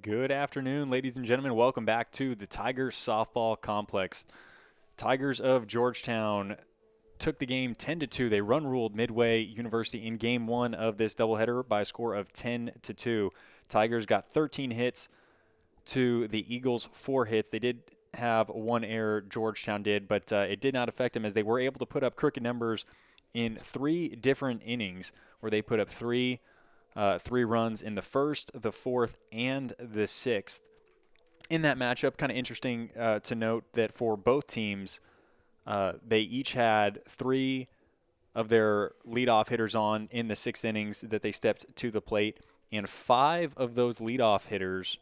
Good afternoon, ladies and gentlemen. Welcome back to the Tigers Softball Complex. Tigers of Georgetown took the game 10-2. They run-ruled Midway University in Game 1 of this doubleheader by a score of 10-2. Tigers got 13 hits to the Eagles' 4 hits. They did have one error, Georgetown did, but it did not affect them as they were able to put up crooked numbers in 3 different innings where they put up three runs in the first, the fourth, and the sixth. In that matchup, kind of interesting to note that for both teams, they each had 3 of their leadoff hitters on in the 6 innings that they stepped to the plate, and 5 of those leadoff hitters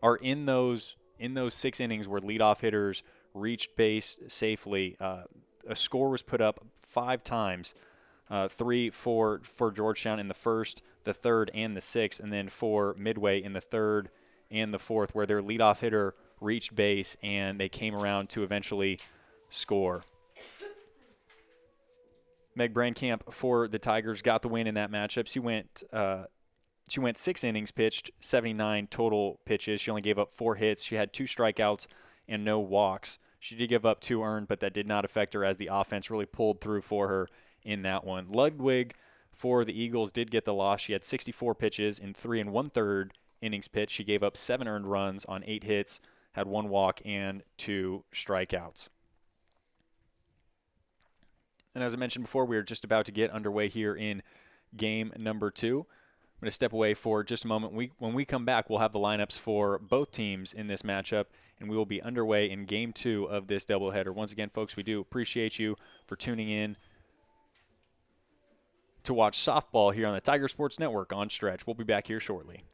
are in those 6 innings where leadoff hitters reached base safely. A score was put up 5 times. 3 for Georgetown in the first, the third, and the sixth, and then for Midway in the third and the fourth, where their leadoff hitter reached base and they came around to eventually score. Meg Brandkamp for the Tigers got the win in that matchup. She went 6 innings pitched, 79 total pitches. She only gave up 4 hits. She had 2 strikeouts and no walks. She did give up 2 earned, but that did not affect her as the offense really pulled through for her in that one. Ludwig for the Eagles did get the loss. She had 64 pitches in 3 1/3 innings pitched. She gave up 7 earned runs on 8 hits, had 1 walk and 2 strikeouts. And as I mentioned before, we are just about to get underway here in game number 2. I'm going to step away for just a moment. When we come back, we'll have the lineups for both teams in this matchup, and we will be underway in game 2 of this doubleheader. Once again, folks, we do appreciate you for tuning in to watch softball here on the Tiger Sports Network on Stretch. We'll be back here shortly.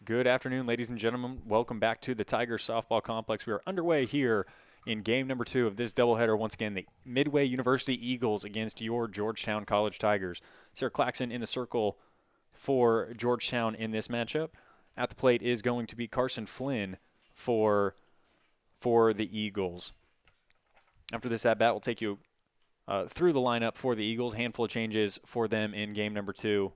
Good afternoon, ladies and gentlemen. Welcome back to the Tiger Softball Complex. We are underway here in game number 2 of this doubleheader. Once again, the Midway University Eagles against your Georgetown College Tigers. Sarah Clarkson in the circle for Georgetown in this matchup. At the plate is going to be Carson Flynn for the Eagles. After this at-bat, we'll take you through the lineup for the Eagles. Handful of changes for them in game number 2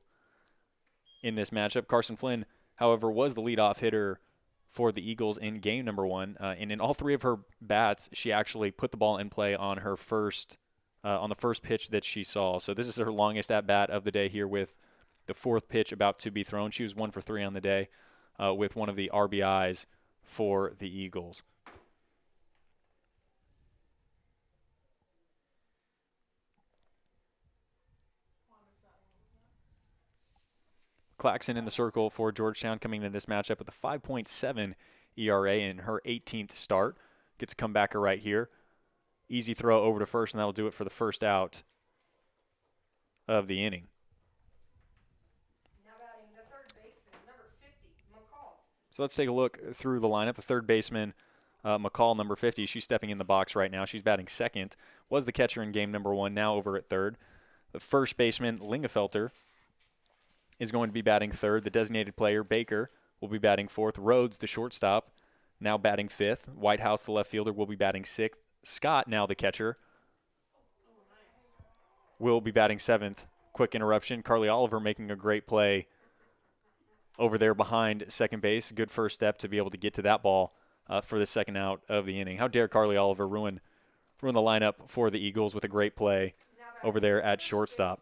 in this matchup. Carson Flynn, however, was the leadoff hitter for the Eagles in game number 1. And in all 3 of her bats, she actually put the ball in play on her on the first pitch that she saw. So this is her longest at-bat of the day here with the 4th pitch about to be thrown. She was 1 for 3 on the day with one of the RBIs for the Eagles. Clarkson in the circle for Georgetown coming into this matchup with a 5.7 ERA in her 18th start. Gets a comebacker right here. Easy throw over to first, and that'll do it for the first out of the inning. Now batting the third baseman, number 50, McCall. So let's take a look through the lineup. The third baseman, McCall, number 50, she's stepping in the box right now. She's batting second. Was the catcher in game number 1, now over at third. The first baseman, Lingefelter, is going to be batting third. The designated player, Baker, will be batting fourth. Rhodes, the shortstop, now batting fifth. Whitehouse, the left fielder, will be batting sixth. Scott, now the catcher, will be batting seventh. Quick interruption. Carly Oliver making a great play over there behind second base. Good first step to be able to get to that ball for the second out of the inning. How dare Carly Oliver ruin the lineup for the Eagles with a great play over there at shortstop.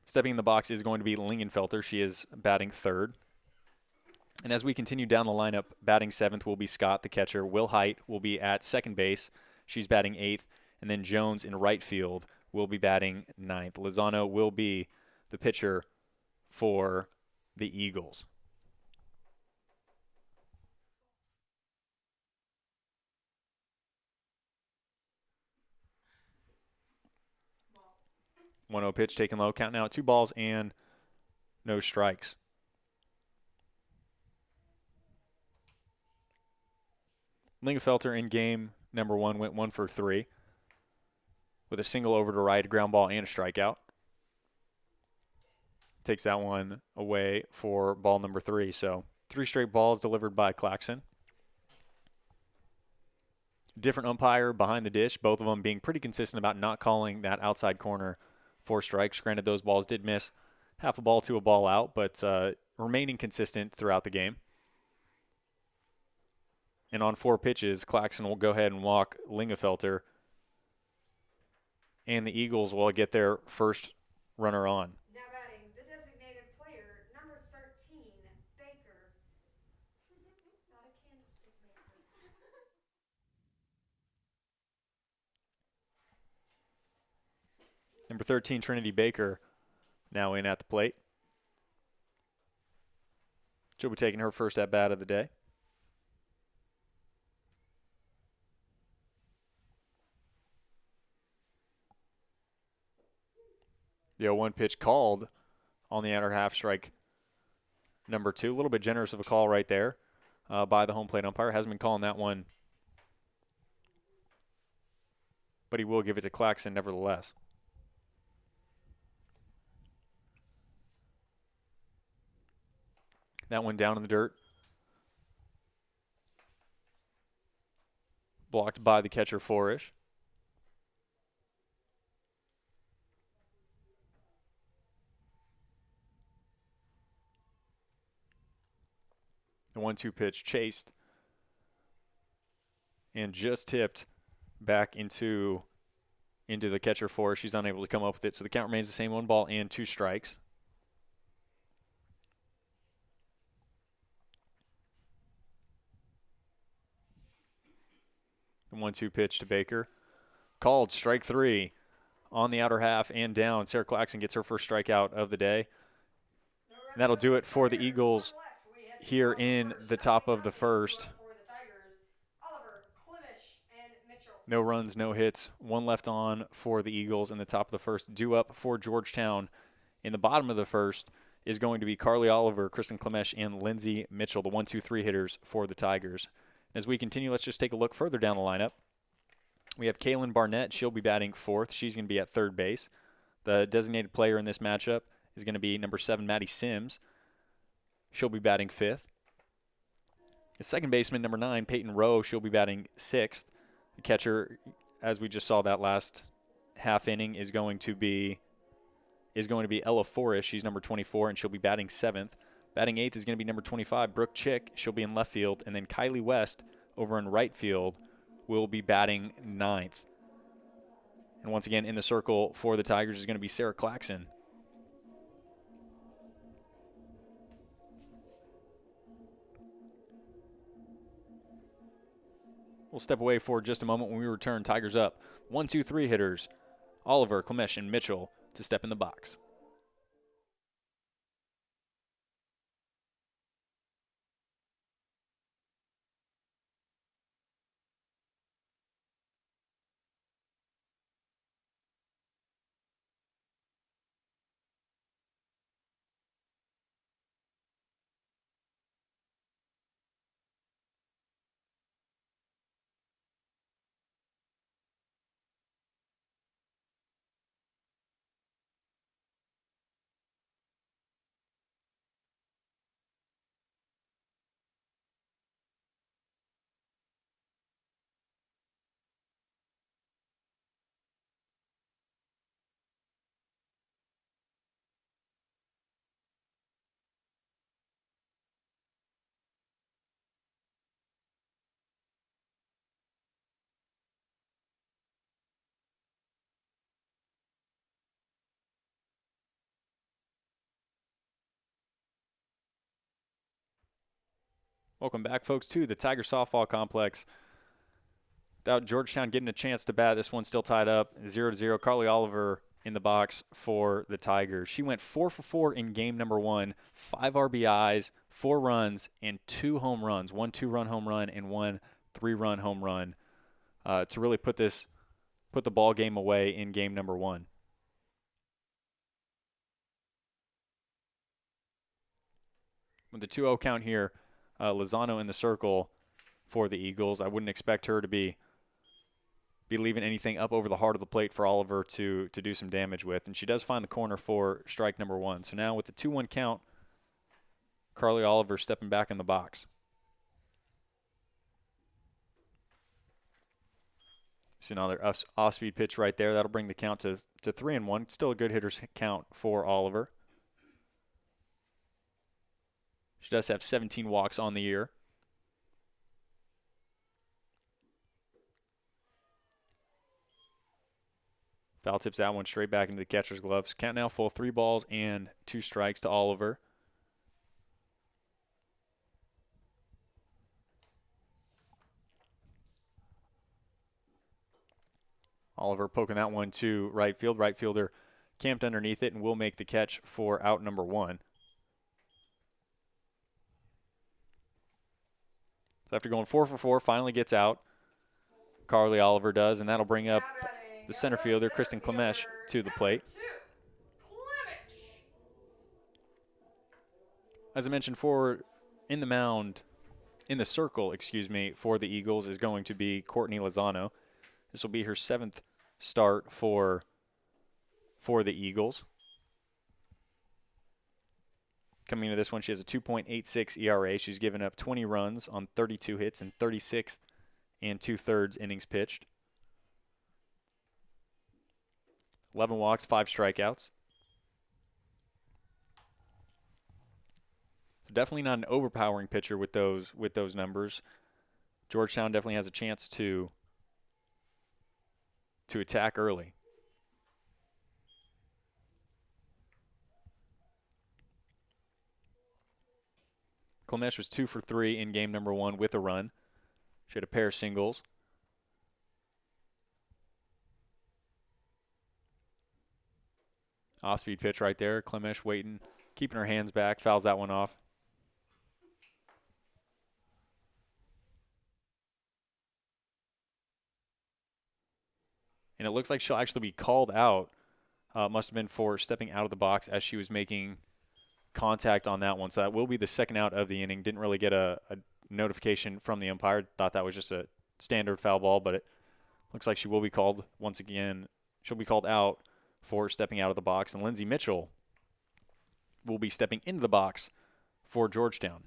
Stepping in the box is going to be Lingenfelter. She is batting third. And as we continue down the lineup, batting seventh will be Scott, the catcher. Will Height will be at second base. She's batting eighth. And then Jones in right field will be batting ninth. Lozano will be the pitcher for the Eagles. Ball. 1-0 pitch taken low. Count now at 2 balls and no strikes. Lingefelter in game number 1 went 1 for 3 with a single over to right, a ground ball, and a strikeout. Takes that one away for ball number 3. So 3 straight balls delivered by Clarkson. Different umpire behind the dish, both of them being pretty consistent about not calling that outside corner for strikes. Granted, those balls did miss half a ball to a ball out, but remaining consistent throughout the game. And on 4 pitches, Clarkson will go ahead and walk Lingefelter, and the Eagles will get their first runner on. Now batting the designated player, number 13, Baker. Not a candlestick maker. Number 13, Trinity Baker, now in at the plate. She'll be taking her first at-bat of the day. The 0-1 pitch called on the outer half, strike number 2. A little bit generous of a call right there by the home plate umpire. Hasn't been calling that one, but he will give it to Clarkson nevertheless. That one down in the dirt. Blocked by the catcher, Forish. The 1-2 pitch chased and just tipped back into the catcher Forish. She's unable to come up with it, so the count remains the same, 1 ball and 2 strikes. The 1-2 pitch to Baker. Called, strike 3 on the outer half and down. Sarah Clarkson gets her first strikeout of the day. And that'll do it for the Eagles here in the top of the first. No runs, no hits. 1 left on for the Eagles in the top of the first. Due up for Georgetown in the bottom of the first is going to be Carly Oliver, Kristin Clements, and Lindsay Mitchell, the 1-2-3 hitters for the Tigers. As we continue, let's just take a look further down the lineup. We have Kaylin Barnett. She'll be batting fourth. She's going to be at third base. The designated player in this matchup is going to be number 7, Maddie Sims. She'll be batting fifth. The second baseman, number 9, Peyton Rowe. She'll be batting sixth. The catcher, as we just saw that last half inning, is going to be Ella Forish. She's number 24, and she'll be batting seventh. Batting eighth is going to be number 25, Brooke Chick. She'll be in left field. And then Kylie West over in right field will be batting ninth. And once again, in the circle for the Tigers is going to be Sarah Clarkson. We'll step away for just a moment. When we return, Tigers up 1-2-3 hitters, Oliver, Clements, and Mitchell to step in the box. Welcome back, folks, to the Tiger Softball Complex. Without Georgetown getting a chance to bat, this one's still tied up 0-0. Carly Oliver in the box for the Tigers. She went 4 for 4 in game number 1, 5 RBIs, 4 runs, and 2 home runs. 1 2-run home run and 1 3-run home run to really put the ball game away in game number 1. With the 2-0 count here, Lozano in the circle for the Eagles. I wouldn't expect her to be leaving anything up over the heart of the plate for Oliver to do some damage with. And she does find the corner for strike number 1. So now with the 2-1 count, Carly Oliver stepping back in the box. See another off-speed pitch right there. That'll bring the count to 3-1. Still a good hitter's count for Oliver. She does have 17 walks on the year. Foul tips that one straight back into the catcher's gloves. Count now full, 3 balls and 2 strikes to Oliver. Oliver poking that one to right field. Right fielder camped underneath it and will make the catch for out number 1. So after going 4 for 4, finally gets out. Carly Oliver does, and that'll bring up the center fielder, Kristin Clements, to the plate. As I mentioned, in the circle, for the Eagles is going to be Courtney Lozano. This will be her 7th start for the Eagles. Coming into this one, she has a 2.86 ERA. She's given up 20 runs on 32 hits and 36 2/3 innings pitched. 11 walks, 5 strikeouts. Definitely not an overpowering pitcher with those numbers. Georgetown definitely has a chance to attack early. Clements was 2 for 3 in game number 1 with a run. She had a pair of singles. Off-speed pitch right there. Clements waiting, keeping her hands back, fouls that one off. And it looks like she'll actually be called out. Must have been for stepping out of the box as she was making contact on that one. So that will be the second out of the inning. Didn't really get a notification from the umpire. Thought that was just a standard foul ball, but it looks like she will be called once again. She'll be called out for stepping out of the box. And Lindsay Mitchell will be stepping into the box for Georgetown.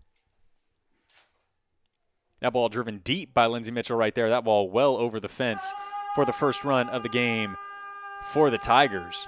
That ball driven deep by Lindsay Mitchell right there. That ball well over the fence for the first run of the game for the Tigers.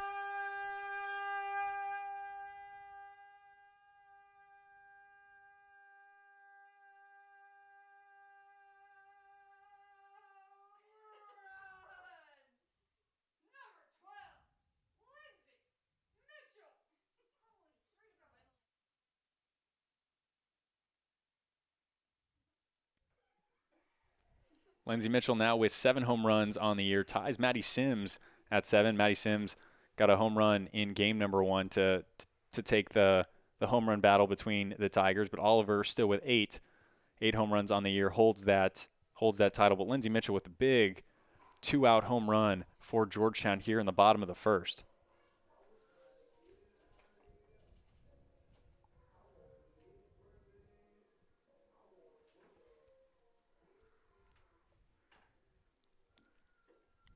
Lindsay Mitchell now with 7 home runs on the year, ties Maddie Sims at 7. Maddie Sims got a home run in game number 1 to take the home run battle between the Tigers, but Oliver still with 8 home runs on the year holds that title. But Lindsay Mitchell with a big 2-out home run for Georgetown here in the bottom of the first.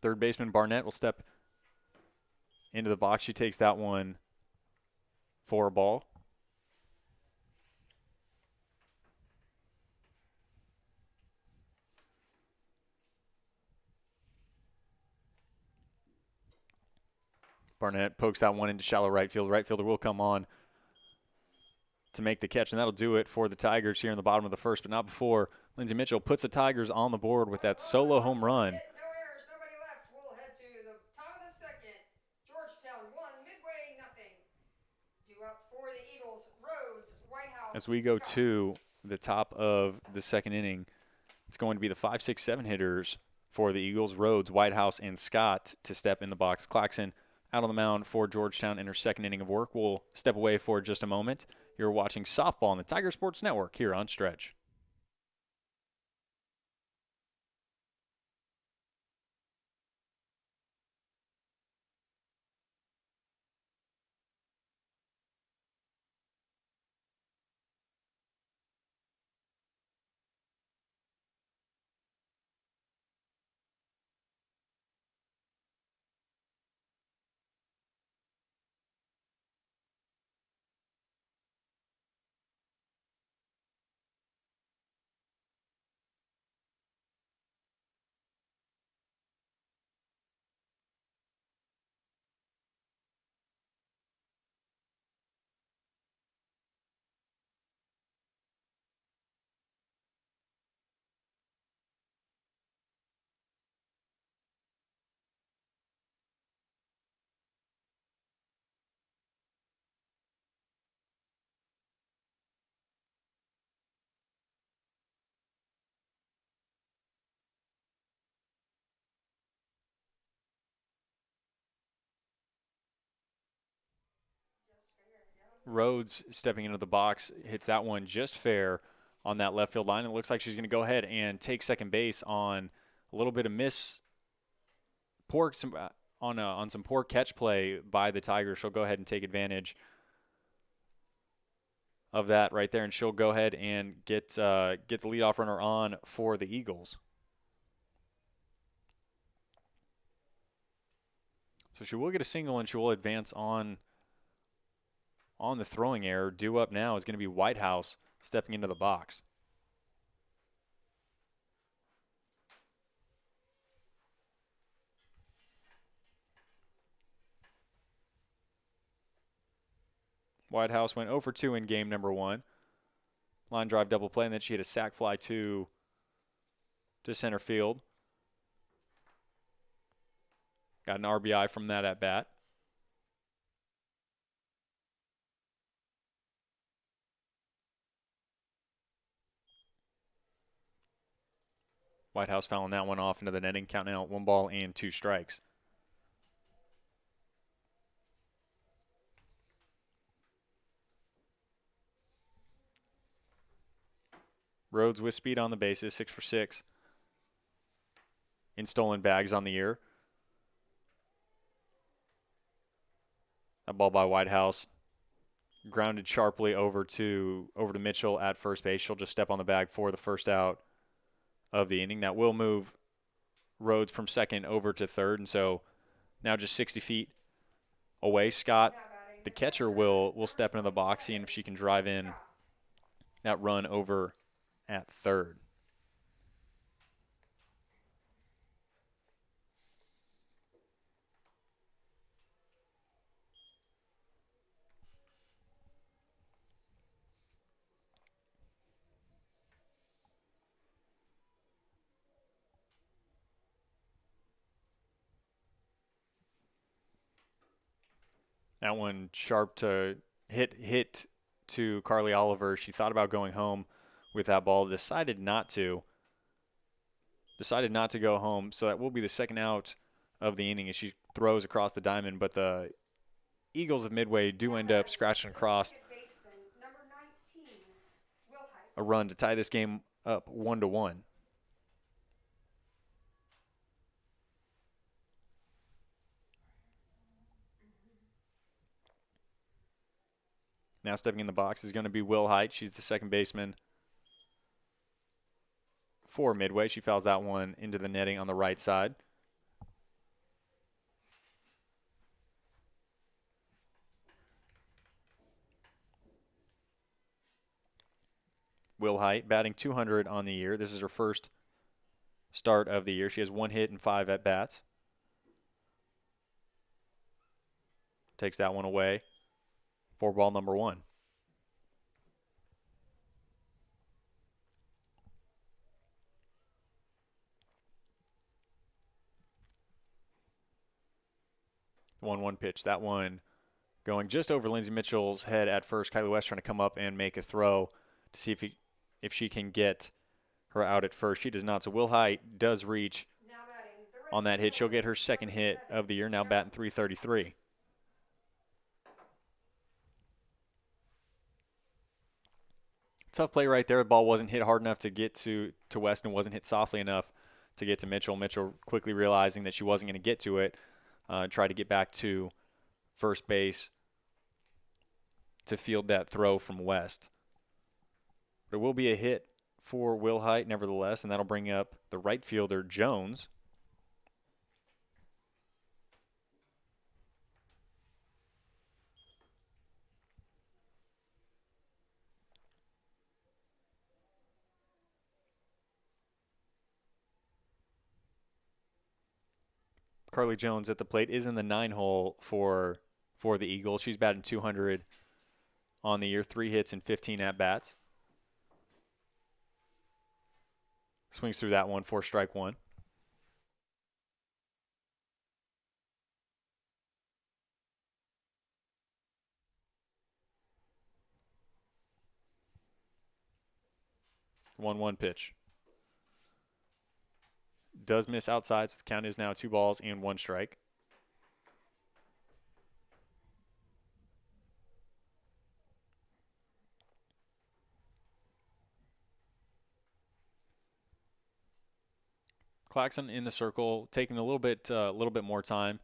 Third baseman Barnett will step into the box. She takes that one for a ball. Barnett pokes that one into shallow right field. Right fielder will come on to make the catch, and that'll do it for the Tigers here in the bottom of the first, but not before Lindsay Mitchell puts the Tigers on the board with that solo home run. No errors, nobody left. We'll head to the top of the second. Georgetown 1, Midway 0. Due up for the Eagles, Rhodes, Whitehouse. As we go Scott. to the top of the second inning. It's going to be the 5, 6, 7 hitters for the Eagles, Rhodes, Whitehouse, and Scott to step in the box. Clarkson out on the mound for Georgetown in her second inning of work. We'll step away for just a moment. You're watching softball on the Tiger Sports Network here on Stretch. Rhodes stepping into the box hits that one just fair on that left field line. It looks like she's going to go ahead and take second base on a little bit of on some poor catch play by the Tigers. She'll go ahead and take advantage of that right there, and she'll go ahead and get the leadoff runner on for the Eagles. So she will get a single, and she will advance on the throwing error. Due up now is going to be Whitehouse stepping into the box. Whitehouse went 0 for 2 in game number 1. Line drive double play, and then she hit a sac fly to center field. Got an RBI from that at bat. Whitehouse fouling that one off into the netting, counting out 1 ball and 2 strikes. Rhodes with speed on the bases, 6 for 6 in stolen bags on the year. That ball by Whitehouse grounded sharply over to Mitchell at first base. She'll just step on the bag for the first out of the inning. That will move Rhodes from second over to third, and so now just 60 feet away. Scott, the catcher, will step into the box, seeing if she can drive in that run over at third. That one sharp to hit to Carly Oliver. She thought about going home with that ball, decided not to go home. So that will be the second out of the inning as she throws across the diamond. But the Eagles of Midway do end up scratching across a run to tie this game up 1-1. Now stepping in the box is going to be Will Height. She's the second baseman for Midway. She fouls that one into the netting on the right side. Will Height batting .200 on the year. This is her first start of the year. She has 1 hit and 5 at-bats. Takes that one away for ball number 1. The 1-1 pitch. That one going just over Lindsay Mitchell's head at first. Kylie West trying to come up and make a throw to see if if she can get her out at first. She does not. So Will Height does reach Now batting the right on that hit. She'll get her fielder, second number hit 7, of the year, now batting .333. Tough play right there. The ball wasn't hit hard enough to get to Weston, wasn't hit softly enough to get to Mitchell. Mitchell quickly realizing that she wasn't going to get to it, tried to get back to first base to field that throw from West. There will be a hit for Will Height, nevertheless, and that'll bring up the right fielder, Jones. Carly Jones at the plate is in the 9-hole for the Eagles. She's batting .200 on the year, 3 hits and 15 at-bats. Swings through that one for strike one. One pitch. Does miss outside, so the count is now 2 balls and 1 strike. Clarkson in the circle, taking a little bit more time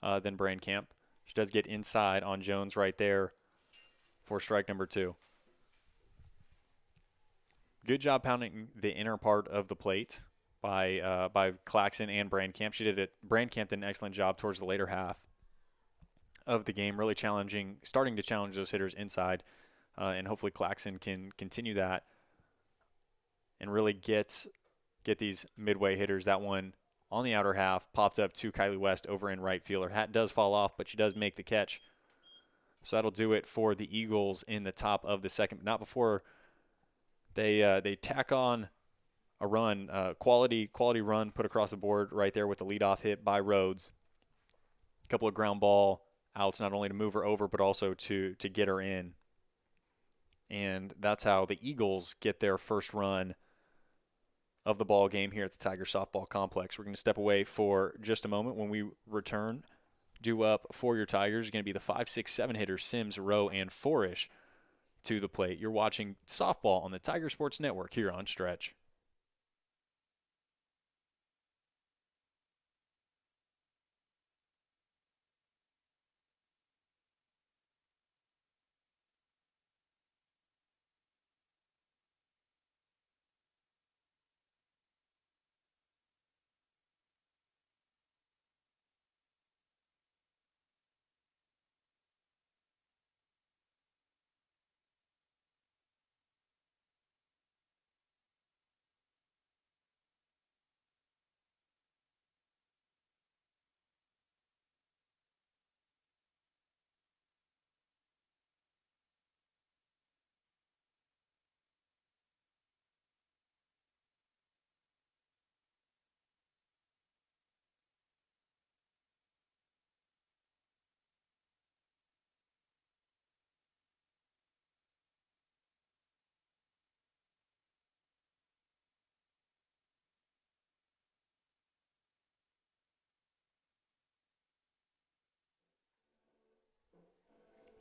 than Brandcamp. She does get inside on Jones right there for strike number 2. Good job pounding the inner part of the plate by Clarkson and Brandcamp. Brandcamp did an excellent job towards the later half of the game, really starting to challenge those hitters inside, and hopefully Clarkson can continue that and really get these midway hitters. That one on the outer half popped up to Kylie West over in right field. Her hat does fall off, but she does make the catch. So that'll do it for the Eagles in the top of the second. Not before they tack on a run, quality run put across the board right there with the leadoff hit by Rhodes. A couple of ground ball outs, not only to move her over, but also to get her in. And that's how the Eagles get their first run of the ball game here at the Tiger Softball Complex. We're going to step away for just a moment. When we return, due up for your Tigers is going to be the 5, 6, 7 hitters, Sims, Rowe, and Forish to the plate. You're watching softball on the Tiger Sports Network here on Stretch.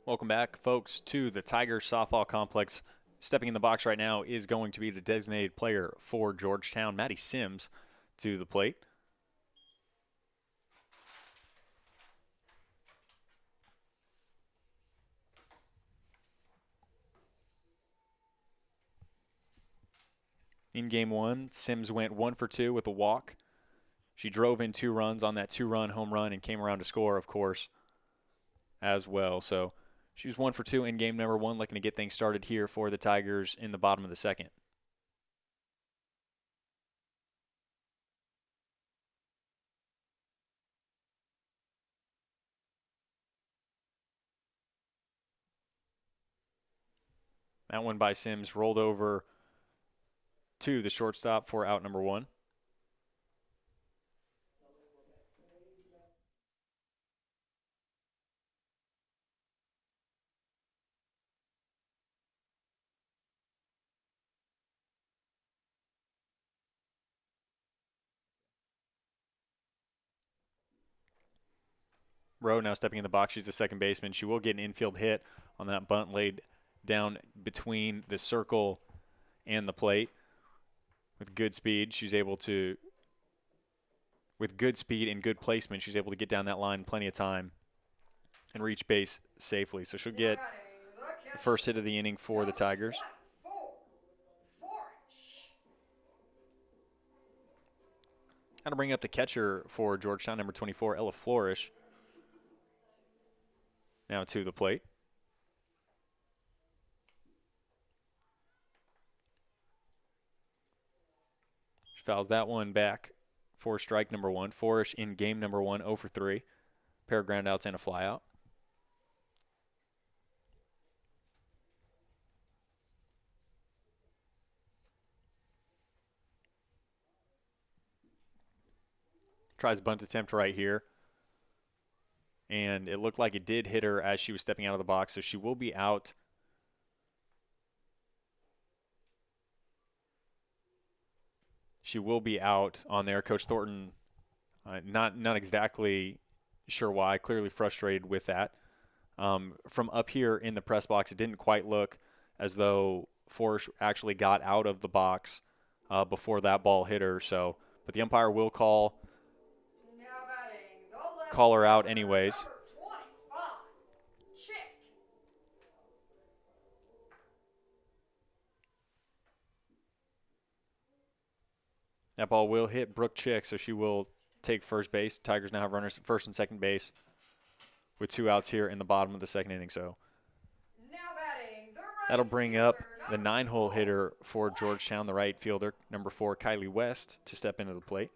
Welcome back, folks, to the Tiger Softball Complex. Stepping in the box right now is going to be the designated player for Georgetown, Maddie Sims, to the plate. In game 1, Sims went 1 for 2 with a walk. She drove in 2 runs on that 2-run home run and came around to score, of course, as well. So she's 1 for 2 in game number 1, looking to get things started here for the Tigers in the bottom of the second. That one by Sims rolled over to the shortstop for out number 1. Rowe now stepping in the box. She's the second baseman. She will get an infield hit on that bunt laid down between the circle and the plate. With good speed, with good speed and good placement, she's able to get down that line plenty of time and reach base safely. So she'll get the first hit of the inning for the Tigers. Got to bring up the catcher for Georgetown, number 24, Ella Flourish. Now to the plate. She fouls that one back for strike number 1. Flourish in game number 1, 0 for 3. Pair of groundouts and a flyout. Tries bunt attempt right here. And it looked like it did hit her as she was stepping out of the box, so she will be out. She will be out on there. Coach Thornton, not exactly sure why, clearly frustrated with that. From up here in the press box, it didn't quite look as though Forrest actually got out of the box before that ball hit her. So, but the umpire will call her out anyways. That ball will hit Brooke Chick, so she will take first base. Tigers now have runners at first and second base with 2 outs here in the bottom of the second inning. So that'll bring up the 9-hole hitter for Georgetown, the right fielder, number 4, Kylie West, to step into the plate.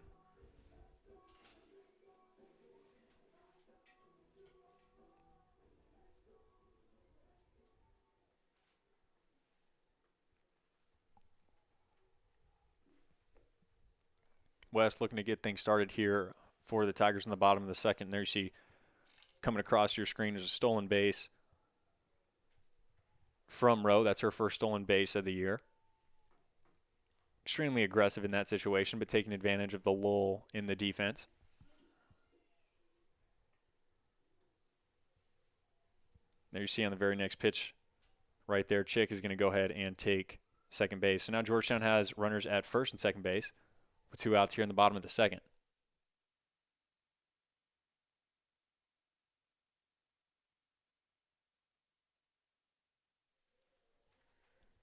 West looking to get things started here for the Tigers in the bottom of the second. There you see coming across your screen is a stolen base from Rowe. That's her first stolen base of the year. Extremely aggressive in that situation, but taking advantage of the lull in the defense. There you see on the very next pitch right there, Chick is going to go ahead and take second base. So now Georgetown has runners at first and second base with 2 outs here in the bottom of the second.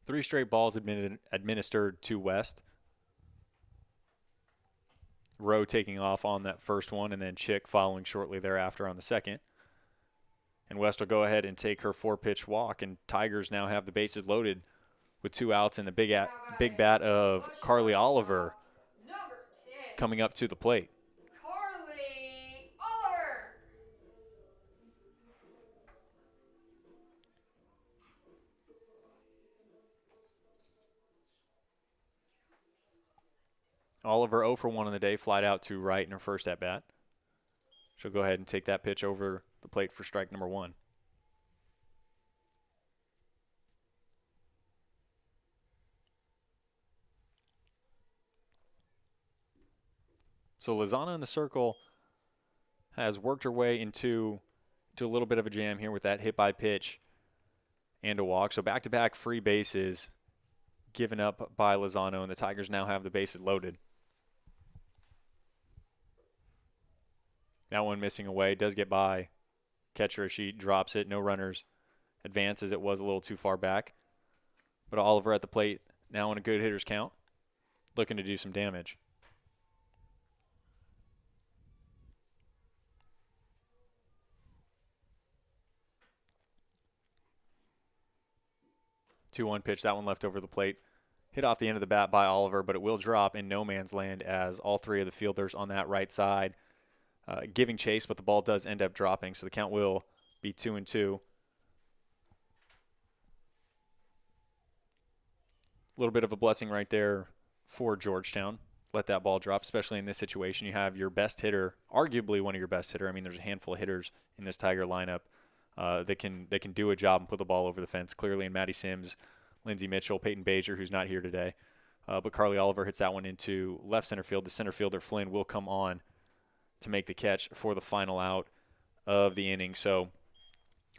Three straight balls administered to West. Rowe taking off on that first one, and then Chick following shortly thereafter on the second. And West will go ahead and take her 4-pitch walk, and Tigers now have the bases loaded with 2 outs and the big bat of Carly Oliver coming up to the plate. Carly Oliver. Oliver 0 for 1 on the day, flied out to right in her first at bat. She'll go ahead and take that pitch over the plate for strike number 1. So Lozano in the circle has worked her way into a little bit of a jam here with that hit by pitch and a walk. So back-to-back free bases given up by Lozano, and the Tigers now have the bases loaded. That one missing away, does get by catcher as she drops it. No runners advance as it was a little too far back. But Oliver at the plate now in a good hitter's count, looking to do some damage. Two-one pitch, that one left over the plate. Hit off the end of the bat by Oliver, but it will drop in no man's land as all 3 of the fielders on that right side giving chase, but the ball does end up dropping, so the count will be 2-2. A little bit of a blessing right there for Georgetown. Let that ball drop, especially in this situation. You have your best hitter, arguably one of your best hitter. I mean, there's a handful of hitters in this Tiger lineup that can do a job and put the ball over the fence. Clearly, in Maddie Sims, Lindsey Mitchell, Peyton Bajer, who's not here today. But Carly Oliver hits that one into left center field. The center fielder, Flynn, will come on to make the catch for the final out of the inning. So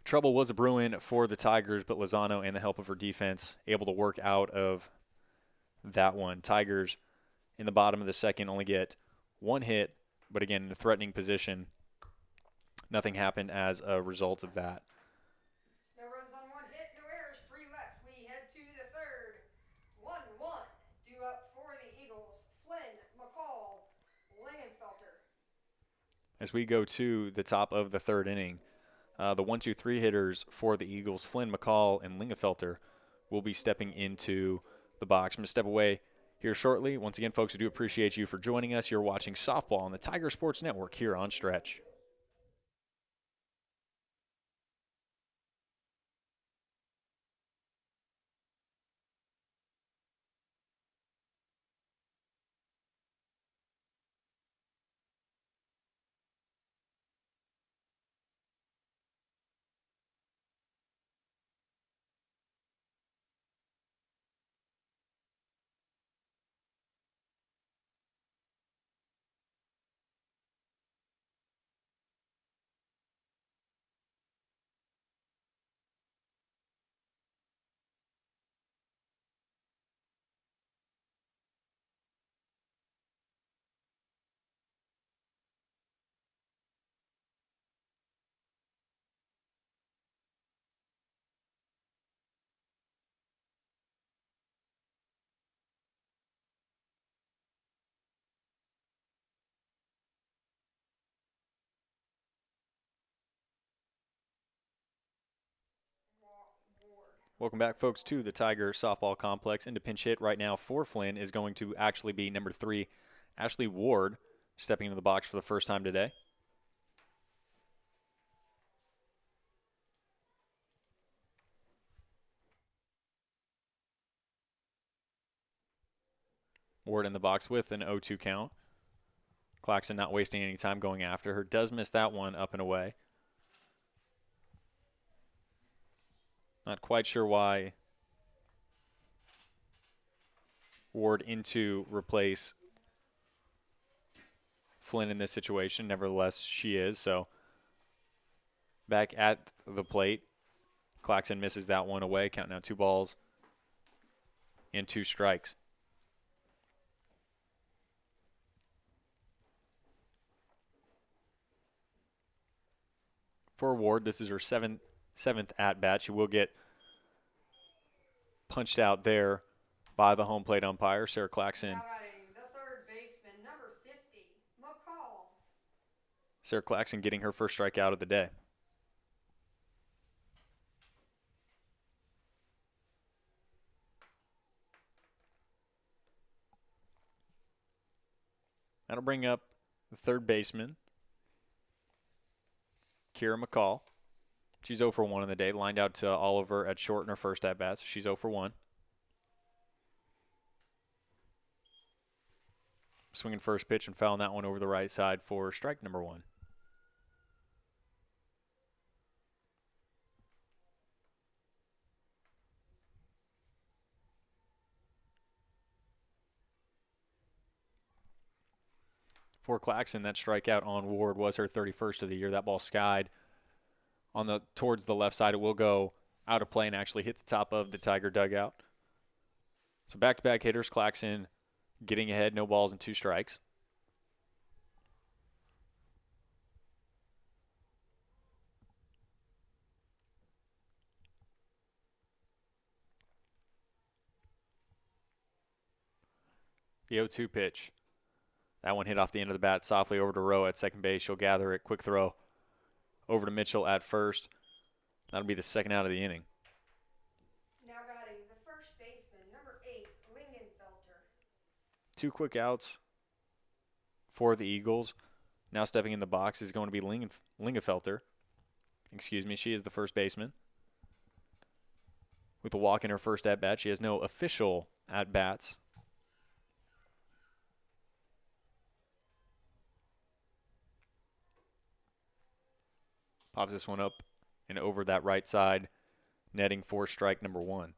trouble was a brewing for the Tigers, but Lozano and the help of her defense able to work out of that one. Tigers in the bottom of the second only get one hit, but again, in a threatening position. Nothing happened as a result of that. No runs on one hit, no errors, 3 left. We head to the third. 1-1. Due up for the Eagles. Flynn, McCall, Lingenfelter. As we go to the top of the third inning, the 1-2-3 hitters for the Eagles, Flynn, McCall, and Lingenfelter, will be stepping into the box. I'm going to step away here shortly. Once again, folks, we do appreciate you for joining us. You're watching softball on the Tiger Sports Network here on Stretch. Welcome back, folks, to the Tiger Softball Complex. Into pinch hit right now for Flynn is going to actually be number 3, Ashley Ward, stepping into the box for the first time today. Ward in the box with an 0-2 count. Clarkson not wasting any time going after her. Does miss that one up and away. Not quite sure why Ward in to replace Flynn in this situation. Nevertheless, she is. So back at the plate. Clarkson misses that one away. Count now 2 balls and 2 strikes. For Ward, this is her seventh at-bat. She will get punched out there by the home plate umpire, Sarah Clarkson. Now batting the third baseman, number 50, McCall. Sarah Clarkson getting her first strikeout of the day. That'll bring up the third baseman, Kira McCall. She's 0 for 1 in the day. Lined out to Oliver at short in her first at-bat, so she's 0 for 1. Swinging first pitch and fouling that one over the right side for strike number 1. For Clarkson, that strikeout on Ward was her 31st of the year. That ball skied towards the left side. It will go out of play and actually hit the top of the Tiger dugout. So back-to-back hitters, Clarkson getting ahead, no balls and 2 strikes. The 0-2 pitch. That one hit off the end of the bat softly over to Rowe at second base. She'll gather it. Quick throw over to Mitchell at first. That'll be the second out of the inning. Now batting the first baseman, number 8, Lingenfelter. 2 quick outs for the Eagles. Now stepping in the box is going to be Lingenfelter. Excuse me, she is the first baseman. With a walk in her first at-bat, she has no official at-bats. Pops this one up and over that right side, netting for strike number 1.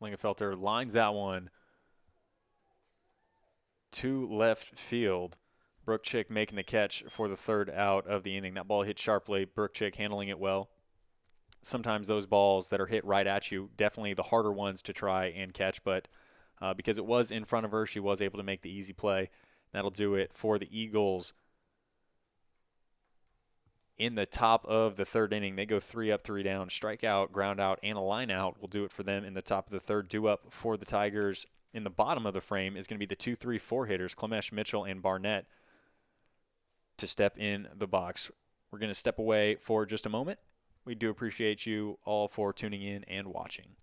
Lingenfelter lines that one to left field. Brookchick making the catch for the third out of the inning. That ball hit sharply. Brookchick handling it well. Sometimes those balls that are hit right at you, definitely the harder ones to try and catch, but because it was in front of her, she was able to make the easy play. That'll do it for the Eagles. In the top of the third inning, they go 3 up, 3 down. Strikeout, ground out, and a line out will do it for them in the top of the third. Due up for the Tigers in the bottom of the frame is going to be the 2, 3, 4 hitters, Clements, Mitchell, and Barnett, to step in the box. We're going to step away for just a moment. We do appreciate you all for tuning in and watching.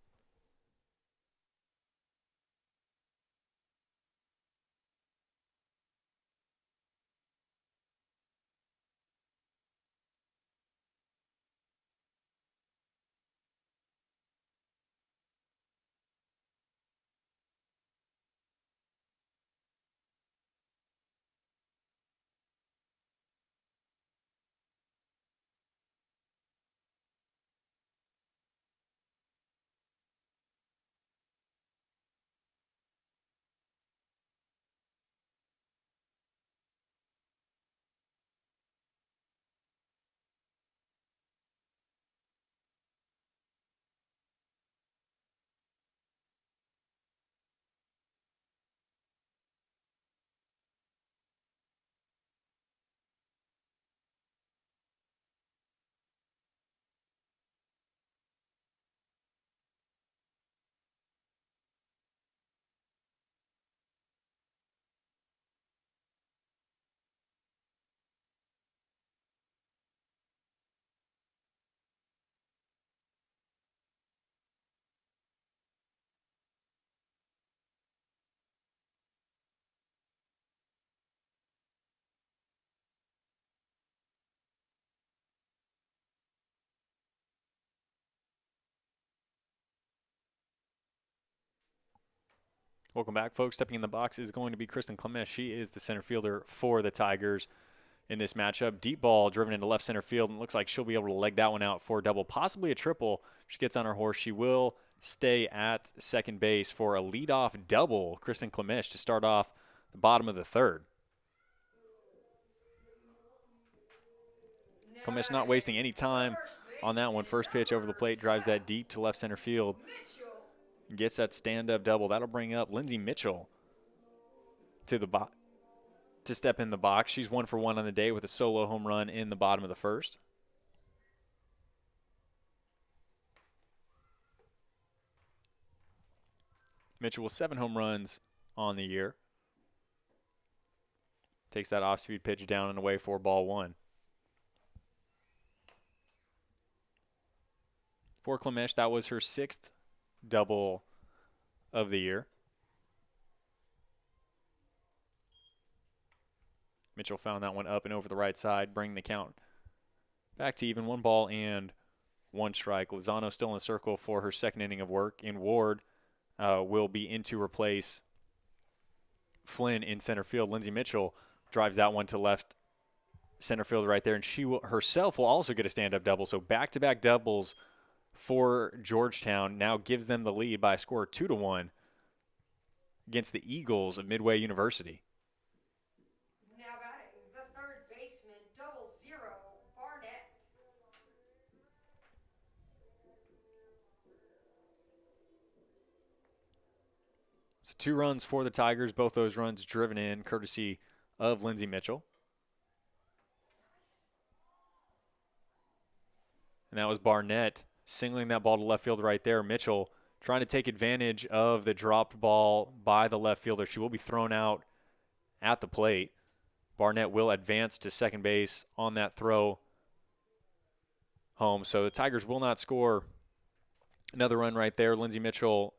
Welcome back, folks. Stepping in the box is going to be Kristin Clements. She is the center fielder for the Tigers in this matchup. Deep ball driven into left center field, and it looks like she'll be able to leg that one out for a double, possibly a triple. If she gets on her horse, she will stay at second base for a leadoff double. Kristin Clements to start off the bottom of the third. Clements not wasting any time on that one. First pitch over the plate, drives that deep to left center field. Gets that stand-up double. That'll bring up Lindsey Mitchell to step in the box. She's 1 for 1 on the day with a solo home run in the bottom of the first. Mitchell with 7 home runs on the year. Takes that off-speed pitch down and away for ball 1. For Clements, that was her 6th double of the year. Mitchell found that one up and over the right side, bringing the count back to even. 1 ball and 1 strike. Lozano still in the circle for her second inning of work, and Ward will be in to replace Flynn in center field. Lindsey Mitchell drives that one to left center field right there, and she herself will also get a stand-up double. So back-to-back doubles for Georgetown now gives them the lead by a score of 2-1 against the Eagles of Midway University. Now batting, the third baseman, 00, Barnett. So 2 runs for the Tigers, both those runs driven in courtesy of Lindsey Mitchell. And that was Barnett singling that ball to left field right there. Mitchell trying to take advantage of the dropped ball by the left fielder. She will be thrown out at the plate. Barnett will advance to second base on that throw home. So the Tigers will not score another run right there. Lindsey Mitchell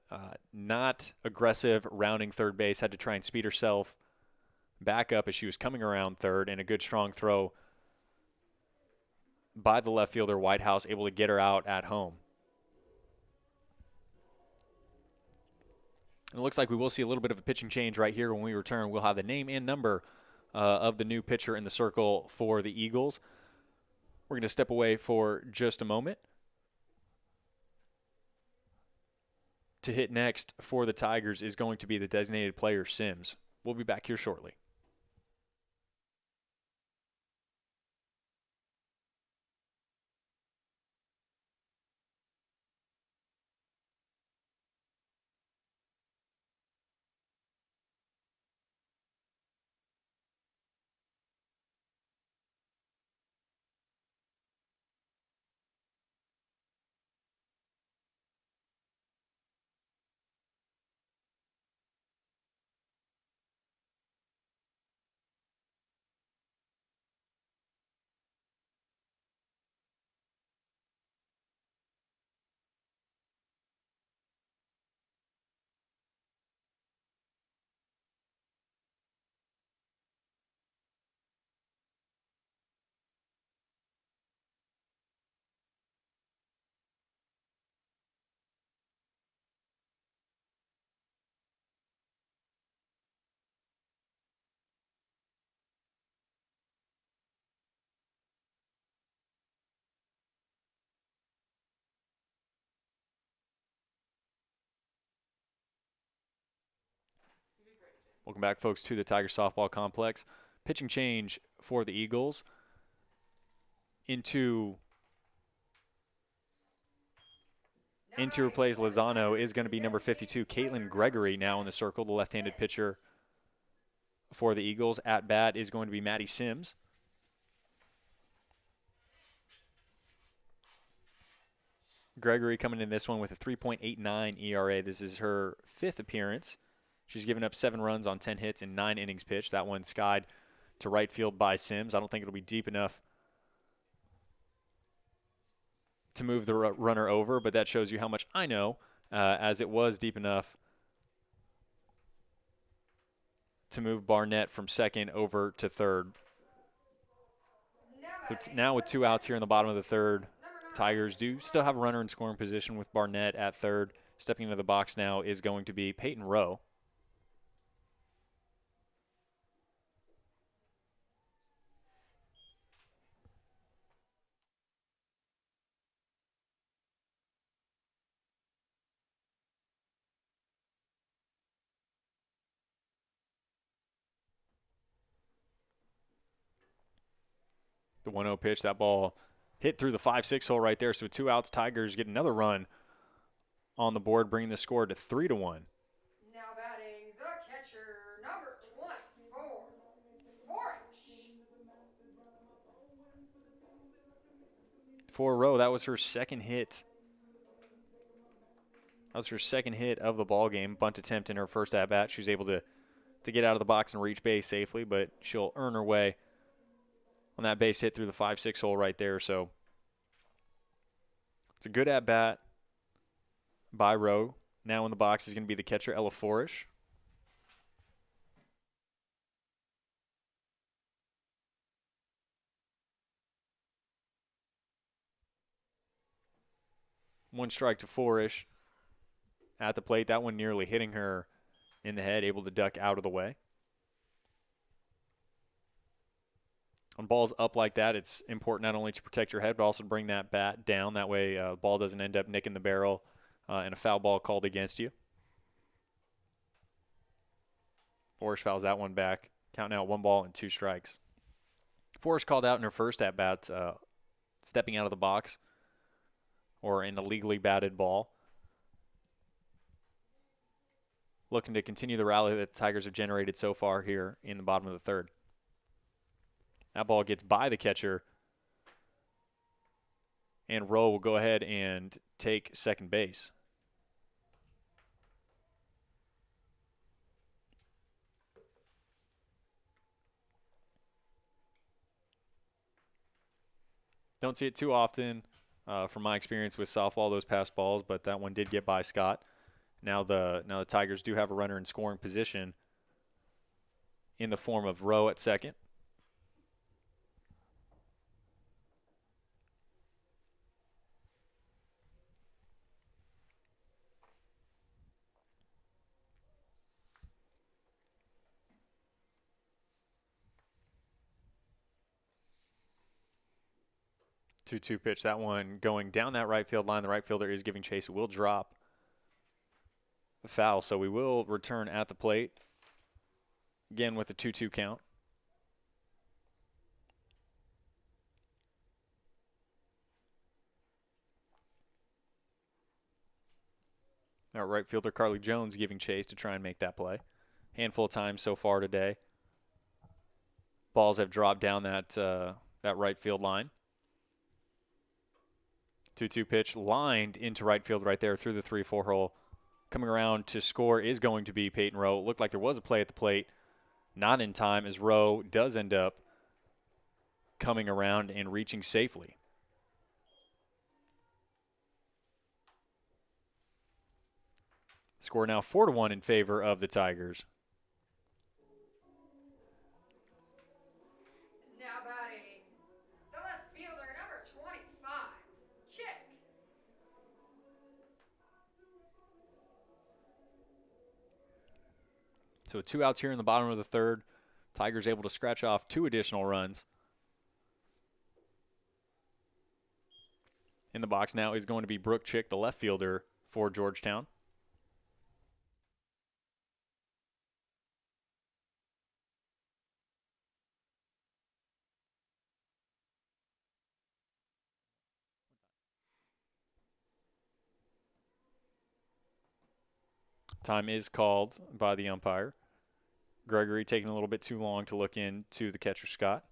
not aggressive rounding third base. Had to try and speed herself back up as she was coming around third, and a good strong throw by the left fielder, Whitehouse, able to get her out at home. And it looks like we will see a little bit of a pitching change right here when we return. We'll have the name and number of the new pitcher in the circle for the Eagles. We're going to step away for just a moment. to hit next for the Tigers is going to be the designated player, Sims. We'll be back here shortly. Welcome back, folks, to the Tiger Softball Complex. Pitching change for the Eagles into replace Lozano is going to be number 52, Caitlin Gregory, now in the circle, the left-handed pitcher for the Eagles. At bat is going to be Maddie Sims. Gregory coming in this one with a 3.89 ERA. This is her 5th appearance. She's given up 7 runs on 10 hits in 9 innings pitched. That one skied to right field by Sims. I don't think it'll be deep enough to move the runner over, but that shows you how much I know, as it was deep enough to move Barnett from second over to third. Now with 2 outs here in the bottom of the third, Tigers do still have a runner in scoring position with Barnett at third. Stepping into the box now is going to be Peyton Rowe. The 1-0 pitch, that ball hit through the 5-6 hole right there. So with 2 outs, Tigers get another run on the board, bringing the score to 3-1. Now batting the catcher, number 24, Forage. For Rowe, that was her second hit. That was her second hit of the ball game. Bunt attempt in her first at bat. She was able to get out of the box and reach base safely, but she'll earn her way on that base hit through the 5-6 hole right there. So it's a good at bat by Rowe. Now in the box is going to be the catcher, Ella Forish. One strike to Forish at the plate. That one nearly hitting her in the head, able to duck out of the way. On balls up like that, it's important not only to protect your head, but also to bring that bat down. That way, the ball doesn't end up nicking the barrel and a foul ball called against you. Forrest fouls that one back. Count now 1 ball and 2 strikes. Forrest called out in her first at bat, stepping out of the box or an illegally batted ball. Looking to continue the rally that the Tigers have generated so far here in the bottom of the third. That ball gets by the catcher, and Rowe will go ahead and take second base. Don't see it too often from my experience with softball, those pass balls, but that one did get by Scott. Now the Tigers do have a runner in scoring position in the form of Rowe at second. Two pitch. That one going down that right field line. The right fielder is giving chase. It will drop foul, so we will return at the plate. Again with a 2-2 count. Our right fielder, Carly Jones, giving chase to try and make that play. Handful of times so far today. Balls have dropped down that right field line. 2-2 pitch lined into right field right there through the 3-4 hole. Coming around to score is going to be Peyton Rowe. It looked like there was a play at the plate. Not in time, as Rowe does end up coming around and reaching safely. Score now 4-1 in favor of the Tigers. Now batting, the left fielder, number 25, Chick. So 2 outs here in the bottom of the third. Tigers able to scratch off 2 additional runs. In the box now is going to be Brooke Chick, the left fielder for Georgetown. Time is called by the umpire. Gregory taking a little bit too long to look into the catcher, Scott.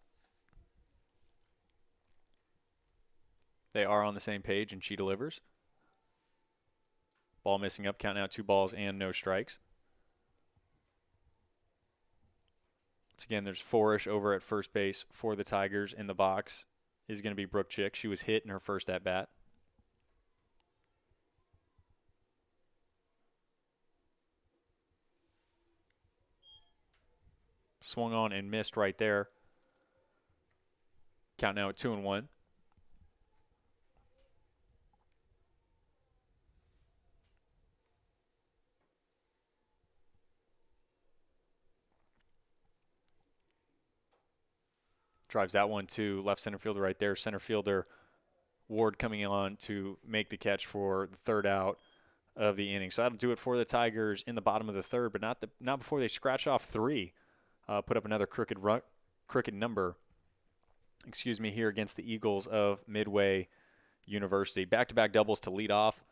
They are on the same page, and she delivers. Ball missing up, count now 2 balls and no strikes. Once again, there's 4-ish over at first base for the Tigers. In the box is going to be Brooke Chick. She was hit in her first at-bat. Swung on and missed right there. Count now at 2-1. Drives that one to left center fielder right there. Center fielder Ward coming on to make the catch for the third out of the inning. So that'll do it for the Tigers in the bottom of the third, but not before they scratch off 3. Put up another crooked number, here against the Eagles of Midway University. Back-to-back doubles to lead off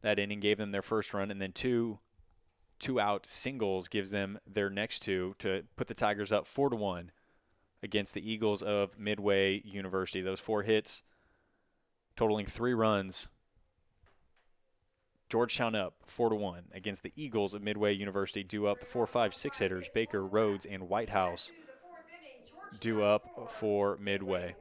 that inning, gave them their first run, and then two out singles gives them their next 2 to put the Tigers up 4-1 against the Eagles of Midway University. Those 4 hits totaling 3 runs. Georgetown up 4-1 against the Eagles of Midway University. Due up the 4, 5, 6 hitters, Baker, Rhodes, and Whitehouse due up for Midway.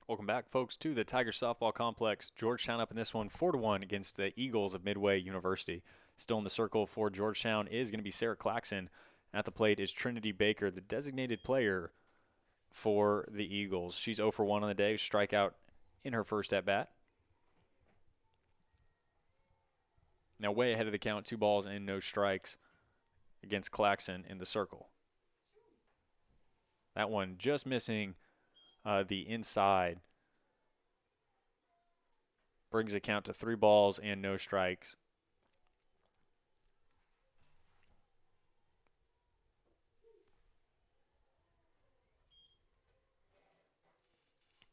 Welcome back, folks, to the Tiger Softball Complex. Georgetown up in this one 4-1 against the Eagles of Midway University. Still in the circle for Georgetown is going to be Sarah Clarkson. At the plate is Trinity Baker, the designated player for the Eagles. She's 0 for 1 on the day, strikeout in her first at-bat. Now way ahead of the count, 2 balls and no strikes against Clarkson in the circle. That one just missing the inside. Brings the count to 3 balls and no strikes.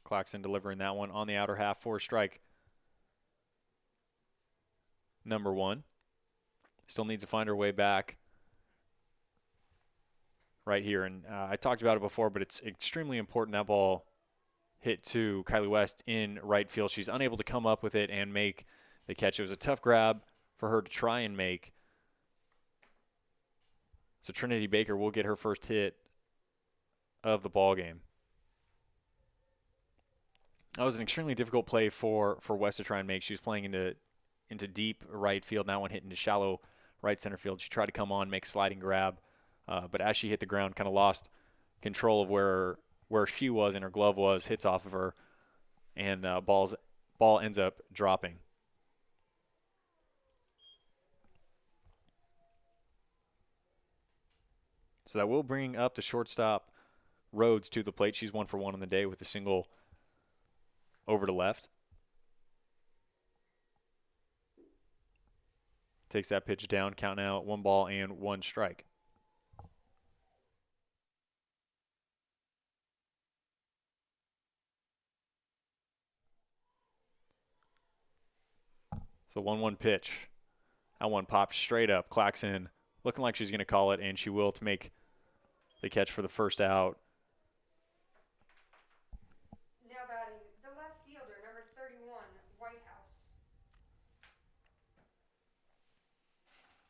Clarkson delivering that one on the outer half for strike number 1. Still needs to find her way back right here. And I talked about it before, but it's extremely important that ball hit to Kylie West in right field. She's unable to come up with it and make the catch. It was a tough grab for her to try and make. So Trinity Baker will get her first hit of the ball game. That was an extremely difficult play for West to try and make. She was playing into deep right field, and that one hit into shallow right center field. She tried to come on, make a sliding grab, but as she hit the ground, kind of lost control of where she was and her glove was, hits off of her, and ball ends up dropping. So that will bring up the shortstop Rhodes to the plate. She's 1 for 1 on the day with a single over to left. Takes that pitch down. Count now at 1 ball and 1 strike. So 1-1 pitch. That one pops straight up. Clarkson looking like she's going to call it, and she will to make the catch for the first out. Now batting, the left fielder, number 31, Whitehouse.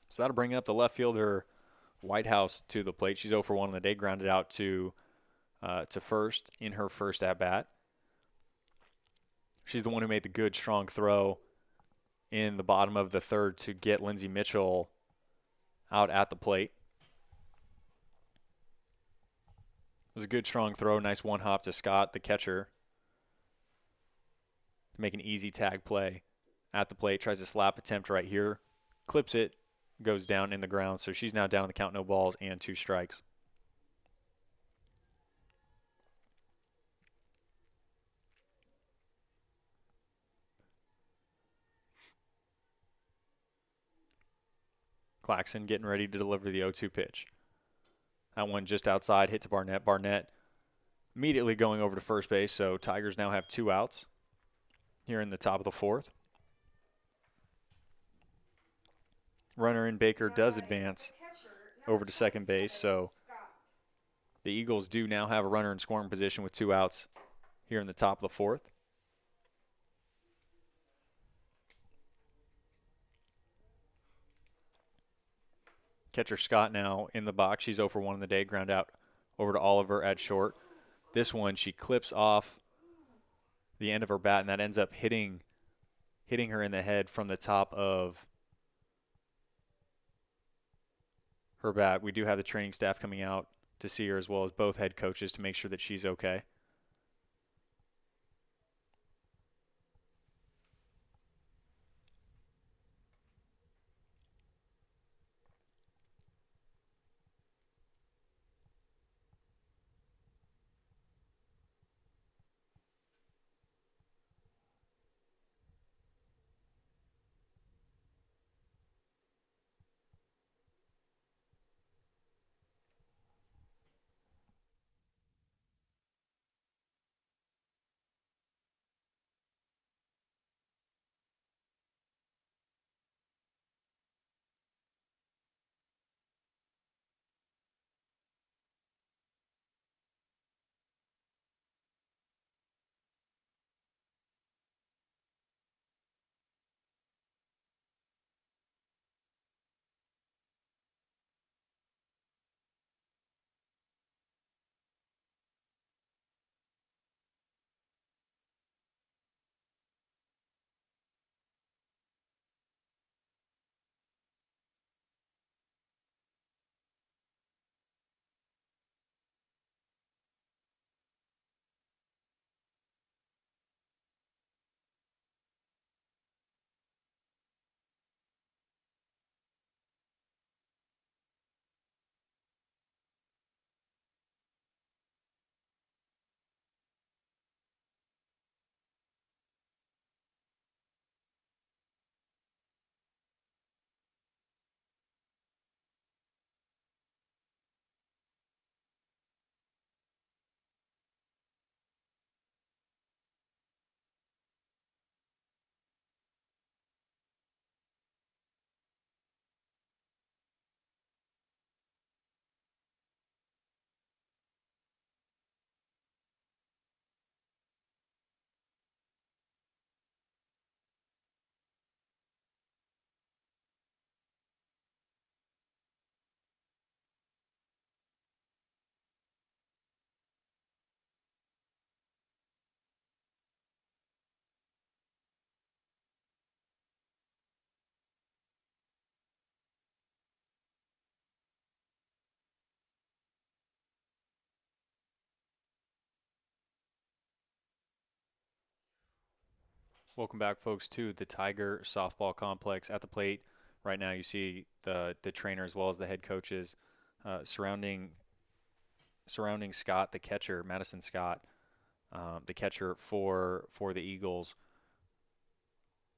So that'll bring up the left fielder Whitehouse to the plate. She's 0 for 1 on the day, grounded out to first in her first at bat. She's the one who made the good, strong throw in the bottom of the third to get Lindsay Mitchell out at the plate. It was a good, strong throw. Nice one hop to Scott, the catcher, to make an easy tag play at the plate. Tries a slap attempt right here. Clips it, goes down in the ground. So she's now down on the count, no balls and 2 strikes. Clarkson getting ready to deliver the 0-2 pitch. That one just outside, hit to Barnett. Barnett immediately going over to first base, so Tigers now have 2 outs here in the top of the 4th. Runner in Baker does advance over to second base, so the Eagles do now have a runner in scoring position with 2 outs here in the top of the 4th. Catcher Scott now in the box. She's 0 for 1 in the day. Ground out over to Oliver at short. This one, she clips off the end of her bat, and that ends up hitting her in the head from the top of her bat. We do have the training staff coming out to see her, as well as both head coaches, to make sure that she's okay. Welcome back, folks, to the Tiger Softball Complex. At the plate right now, you see the trainer as well as the head coaches surrounding Scott, the catcher, Madison Scott, the catcher for the Eagles.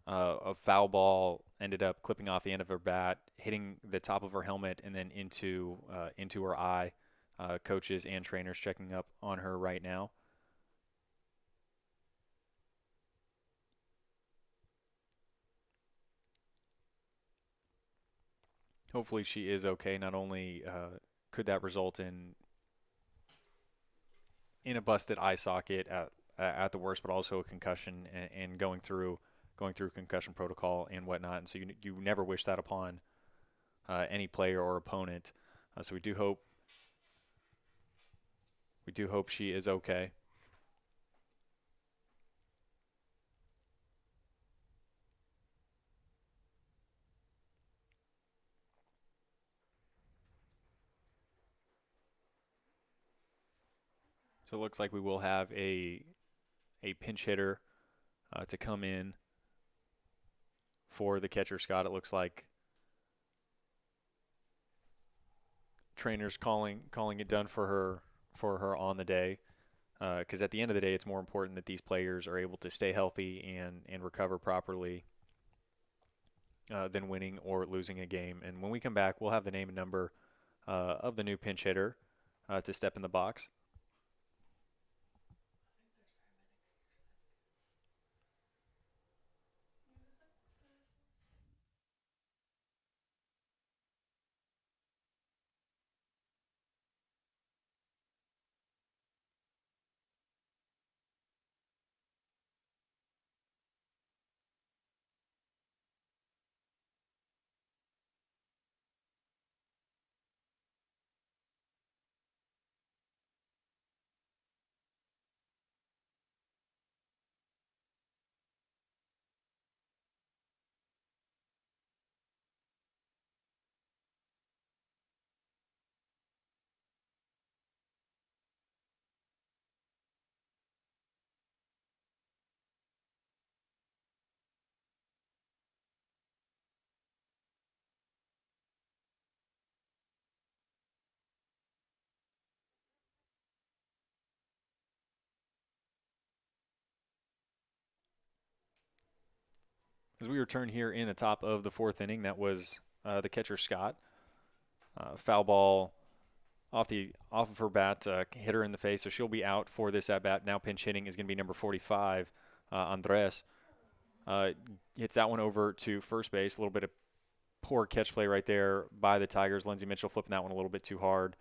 A foul ball ended up clipping off the end of her bat, hitting the top of her helmet, and then into her eye. Coaches and trainers checking up on her right now. Hopefully she is okay. Not only could that result in a busted eye socket at the worst, but also a concussion and going through concussion protocol and whatnot. And so you never wish that upon any player or opponent. So we do hope she is okay. So it looks like we will have a pinch hitter to come in for the catcher Scott. It looks like trainers calling it done for her on the day. Because at the end of the day, it's more important that these players are able to stay healthy and recover properly than winning or losing a game. And when we come back, we'll have the name and number of the new pinch hitter to step in the box. As we return here in the top of the fourth inning, that was the catcher Scott. Foul ball off of her bat, hit her in the face, so she'll be out for this at bat. Now pinch hitting is going to be number 45, Andres. Hits that one over to first base. A little bit of poor catch play right there by the Tigers. Lindsey Mitchell flipping that one a little bit too hard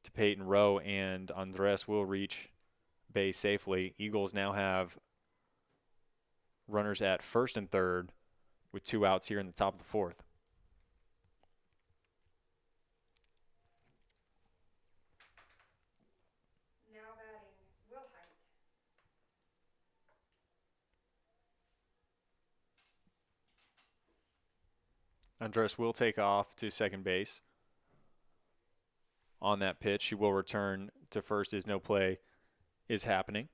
to Peyton Rowe, and Andres will reach base safely. Eagles now have runners at first and third with 2 outs here in the top of the fourth. Now batting, Will Height. Andres will take off to second base on that pitch. She will return to first as no play is happening.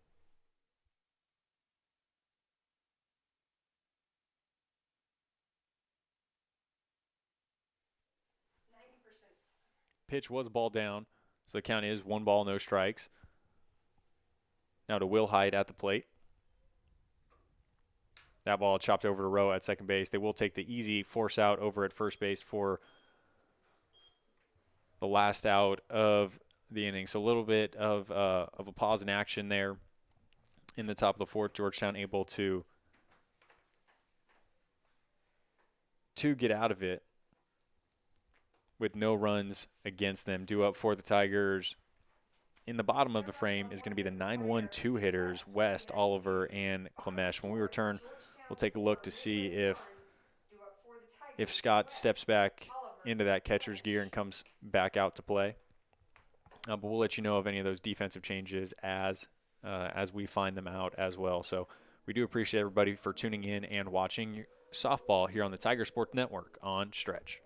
Pitch was ball down, so the count is 1 ball, no strikes. Now to Will Height at the plate. That ball chopped over to Rowe at second base. They will take the easy force out over at first base for the last out of the inning. So a little bit of a pause in action there in the top of the fourth. Georgetown able to get out of it with no runs against them. Due up for the Tigers in the bottom of the frame is going to be the 9-1-2 hitters, West, Oliver, and Clements. When we return, we'll take a look to see if Scott steps back into that catcher's gear and comes back out to play. But we'll let you know of any of those defensive changes as we find them out as well. So we do appreciate everybody for tuning in and watching softball here on the Tiger Sports Network on Stretch.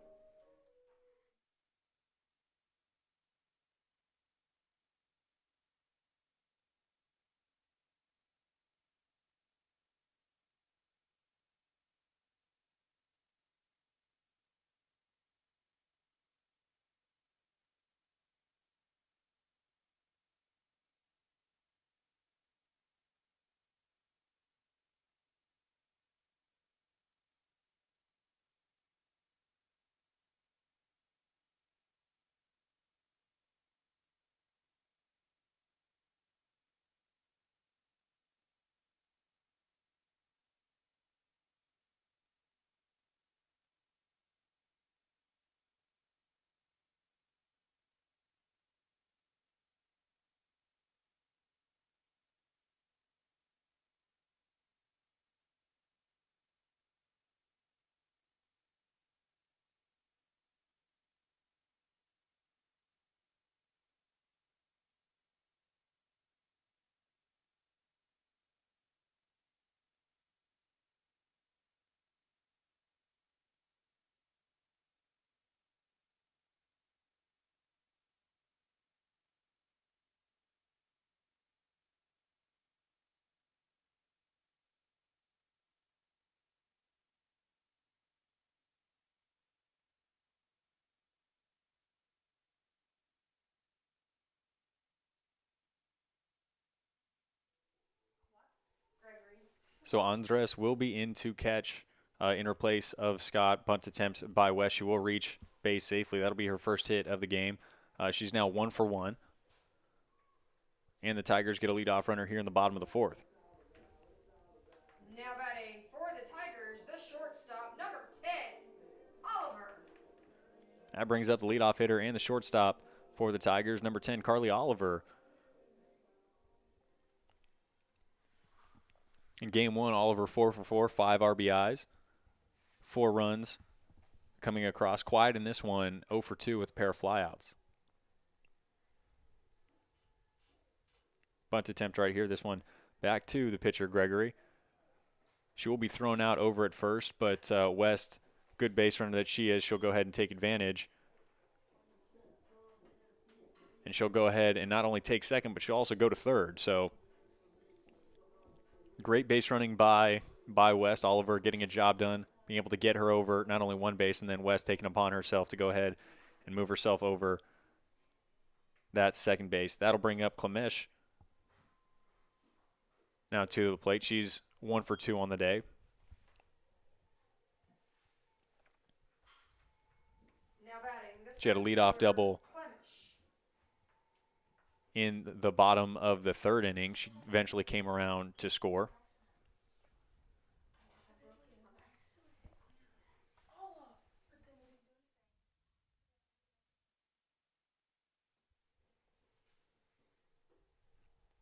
So Andres will be in to catch in replace of Scott. Bunt attempt by West. She will reach base safely. That'll be her first hit of the game. She's now 1 for 1. And the Tigers get a leadoff runner here in the bottom of the fourth. Now batting for the Tigers, the shortstop, number 10, Oliver. That brings up the leadoff hitter and the shortstop for the Tigers, number 10, Carly Oliver. In game one, Oliver 4 for 4, 5 RBIs, 4 runs coming across. Quiet in this one, 0 for 2 with a pair of flyouts. Bunt attempt right here. This one back to the pitcher, Gregory. She will be thrown out over at first, but West, good base runner that she is, she'll go ahead and take advantage. And she'll go ahead and not only take second, but she'll also go to third. So great base running by West. Oliver getting a job done, being able to get her over not only one base, and then West taking upon herself to go ahead and move herself over that second base. That'll bring up Clements now to the plate. She's 1 for 2 on the day. Now batting, She had a leadoff double in the bottom of the third inning. She eventually came around to score.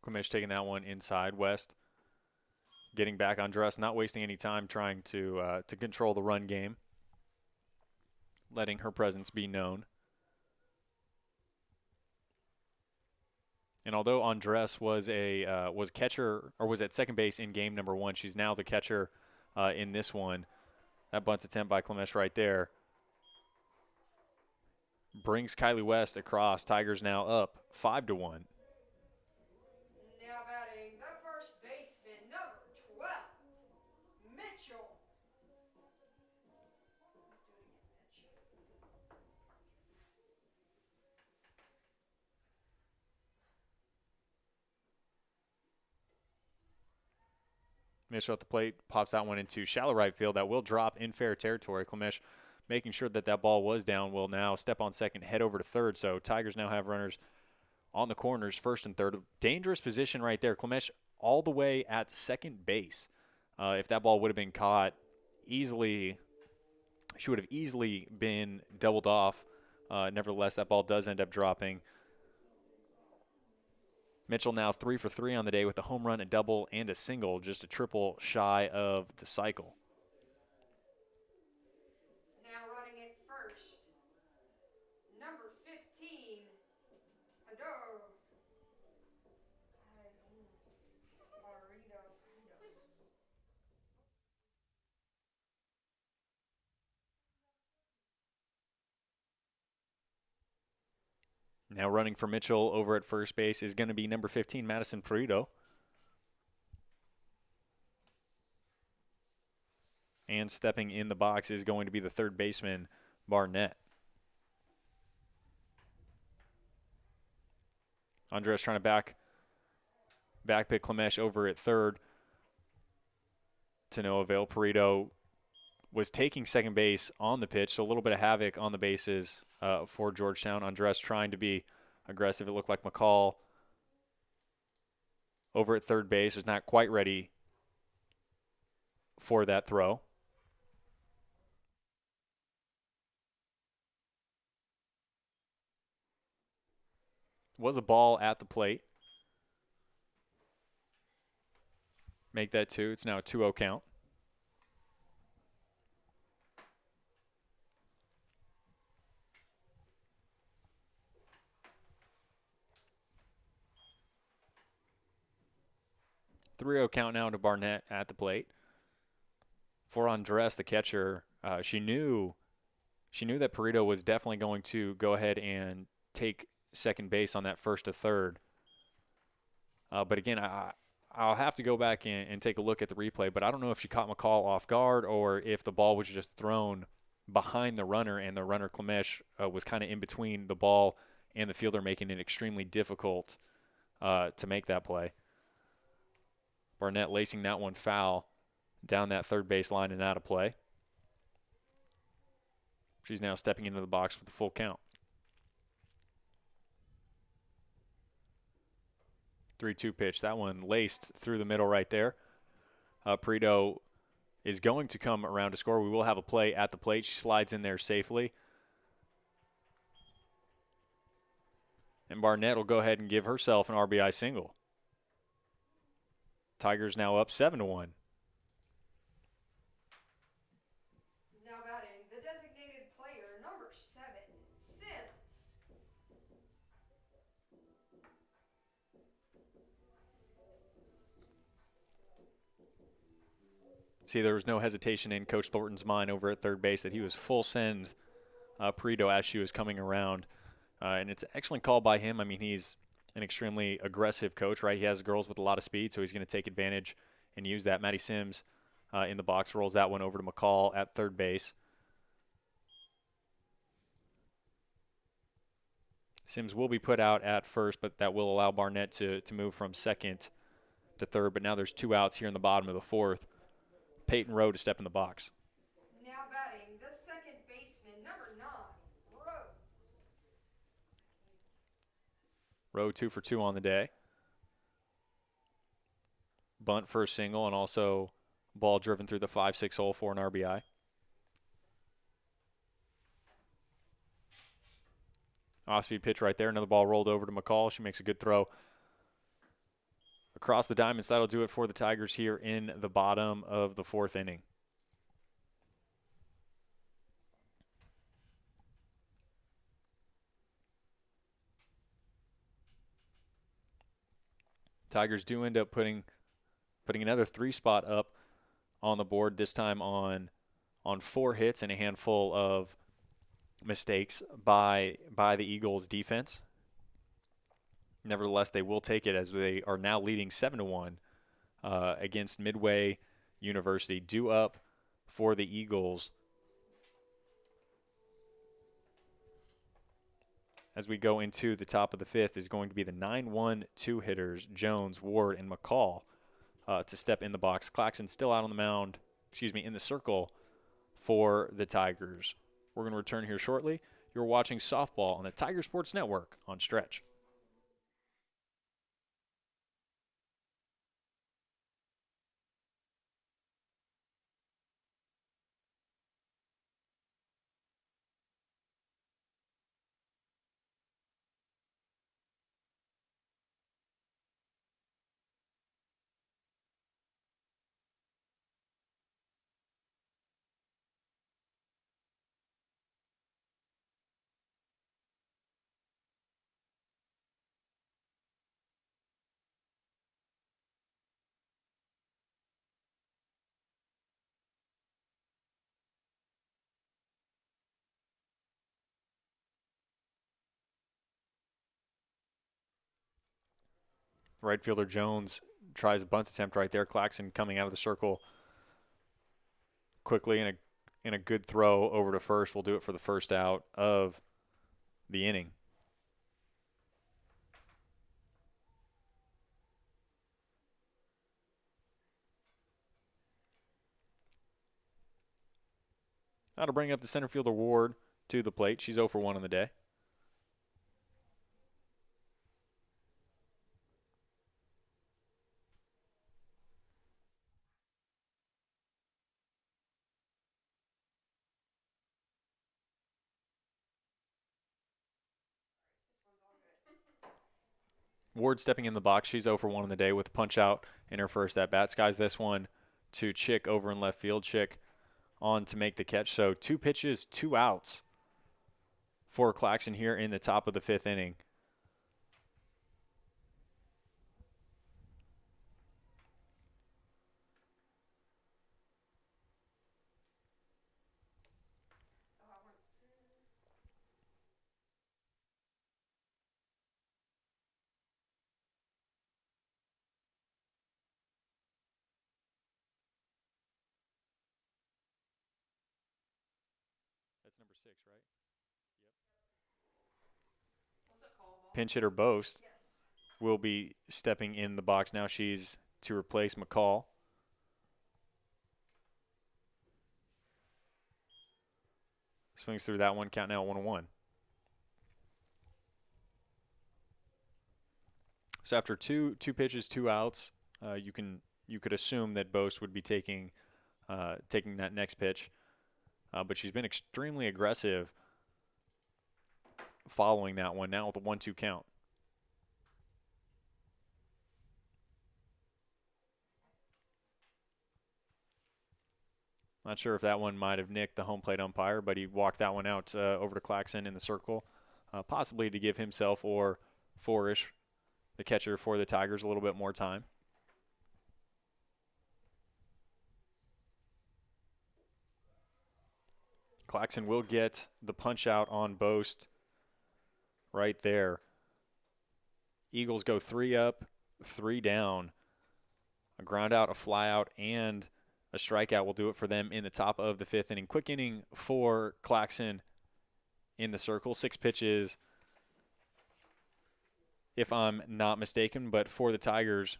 Clements taking that one inside. West getting back on dress, not wasting any time trying to control the run game, letting her presence be known. And although Andres was catcher or was at second base in game number 1, she's now the catcher in this one. That bunt attempt by Clements right there brings Kylie West across. Tigers now up 5-1. Now batting, the first baseman, number 12, Mitchell. Let's do it again, Mitch. Mitchell at the plate pops that one into shallow right field. That will drop in fair territory. Clements making sure that ball was down will now step on second, head over to third. So Tigers now have runners on the corners, first and third. Dangerous position right there. Clements all the way at second base. If that ball would have been caught easily, she would have easily been doubled off. Nevertheless, that ball does end up dropping. Mitchell now 3 for 3 on the day with a home run, a double, and a single, just a triple shy of the cycle. Now running it first, number 15, Hadar. Now running for Mitchell over at first base is going to be number 15, Madison Perito. And stepping in the box is going to be the third baseman, Barnett. Andres trying to back pick Clements over at third to no avail. Perito was taking second base on the pitch, so a little bit of havoc on the bases for Georgetown. Andres trying to be aggressive. It looked like McCall over at third base was not quite ready for that throw. Was a ball at the plate. Make that 2. It's now a 2-0 count. .3-0 count now to Barnett at the plate. For Andres, the catcher, she knew that Perito was definitely going to go ahead and take second base on that first to third. But again, I'll have to go back and take a look at the replay, but I don't know if she caught McCall off guard or if the ball was just thrown behind the runner and the runner, Clements, was kind of in between the ball and the fielder, making it extremely difficult to make that play. Barnett lacing that one foul down that third base line and out of play. She's now stepping into the box with the full count. 3-2 pitch. That one laced through the middle right there. Perito is going to come around to score. We will have a play at the plate. She slides in there safely. And Barnett will go ahead and give herself an RBI single. Tigers now up 7-1. Now batting, the designated player, number 7, Sims. See, there was no hesitation in Coach Thornton's mind over at third base that he was full send Perito as she was coming around. And it's an excellent call by him. I mean, he's an extremely aggressive coach, right? He has girls with a lot of speed, so he's going to take advantage and use that. Maddie Sims in the box rolls that one over to McCall at third base. Sims will be put out at first, but that will allow Barnett to move from second to third. But now there's 2 outs here in the bottom of the fourth. Peyton Rowe to step in the box. Now batting, the second baseman, number 9, Rowe. Rowe 2 for 2 on the day. Bunt for a single and also ball driven through the 5-6 hole for an RBI. Off-speed pitch right there. Another ball rolled over to McCall. She makes a good throw across the diamonds. That'll do it for the Tigers here in the bottom of the fourth inning. Tigers do end up putting another 3-spot up on the board, this time on 4 hits and a handful of mistakes by the Eagles defense. Nevertheless, they will take it as they are now leading 7-1 against Midway University. Due up for the Eagles as we go into the top of the fifth is going to be the 9-1-2 hitters, Jones, Ward, and McCall to step in the box. Clarkson still out on the mound, in the circle for the Tigers. We're going to return here shortly. You're watching softball on the Tiger Sports Network on Stretch. Right fielder Jones tries a bunt attempt right there. Clarkson coming out of the circle quickly in a good throw over to first. We'll do it for the first out of the inning. That'll bring up the center fielder Ward to the plate. She's 0 for 1 on the day. Ward stepping in the box. She's 0 for 1 on the day with a punch out in her first at bat. Skies this one to Chick over in left field. Chick on to make the catch. So 2 pitches, 2 outs for Clarkson here in the top of the fifth inning. That's number 6, right? Yep. Pinch hitter Boast will be stepping in the box now. She's to replace McCall. Swings through that one, count now 1-1. So after two pitches, 2 outs, you could assume that Boast would be taking that next pitch, but she's been extremely aggressive following that one. Now with a 1-2 count. Not sure if that one might have nicked the home plate umpire, but he walked that one out over to Clarkson in the circle, possibly to give himself or Forish, the catcher for the Tigers, a little bit more time. Clarkson will get the punch out on Boast right there. Eagles go 3 up, 3 down. A ground out, a fly out, and a strikeout will do it for them in the top of the 5th inning. Quick inning for Clarkson in the circle. 6 pitches, if I'm not mistaken. But for the Tigers,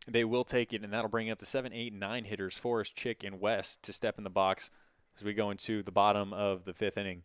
they will take it, and that'll bring up the 7, 8, 9 hitters, Forrest, Chick, and West, to step in the box as we go into the bottom of the 5th inning.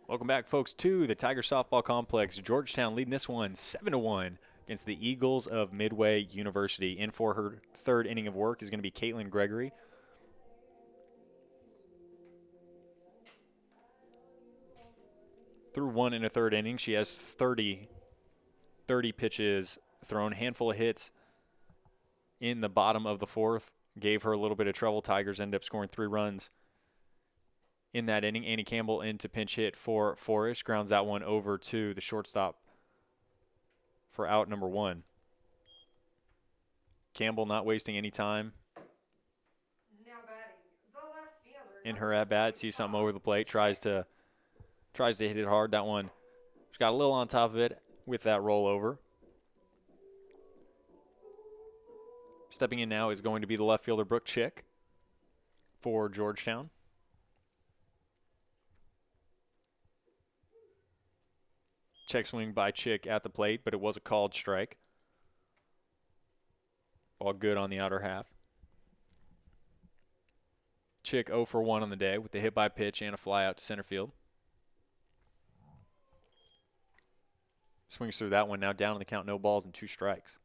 Welcome back, folks, to the Tiger Softball Complex. Georgetown leading this one 7-1 against the Eagles of Midway University. In for her 3rd inning of work is going to be Caitlin Gregory. Through 1 1/3 inning, she has 30 pitches thrown, handful of hits in the bottom of the 4th. Gave her a little bit of trouble. Tigers end up scoring 3 runs in that inning. Annie Campbell into pinch hit for Forrest. Grounds that one over to the shortstop for out number 1. Campbell not wasting any time Now batting, the left fielder. in her at bat. Sees something over the plate. Tries to hit it hard. That one, she's got a little on top of it with that rollover. Stepping in now is going to be the left fielder, Brooke Chick, for Georgetown. Check swing by Chick at the plate, but it was a called strike. All good on the outer half. Chick 0 for 1 on the day with the hit by pitch and a fly out to center field. Swings through that one, now down on the count, no balls and 2 strikes.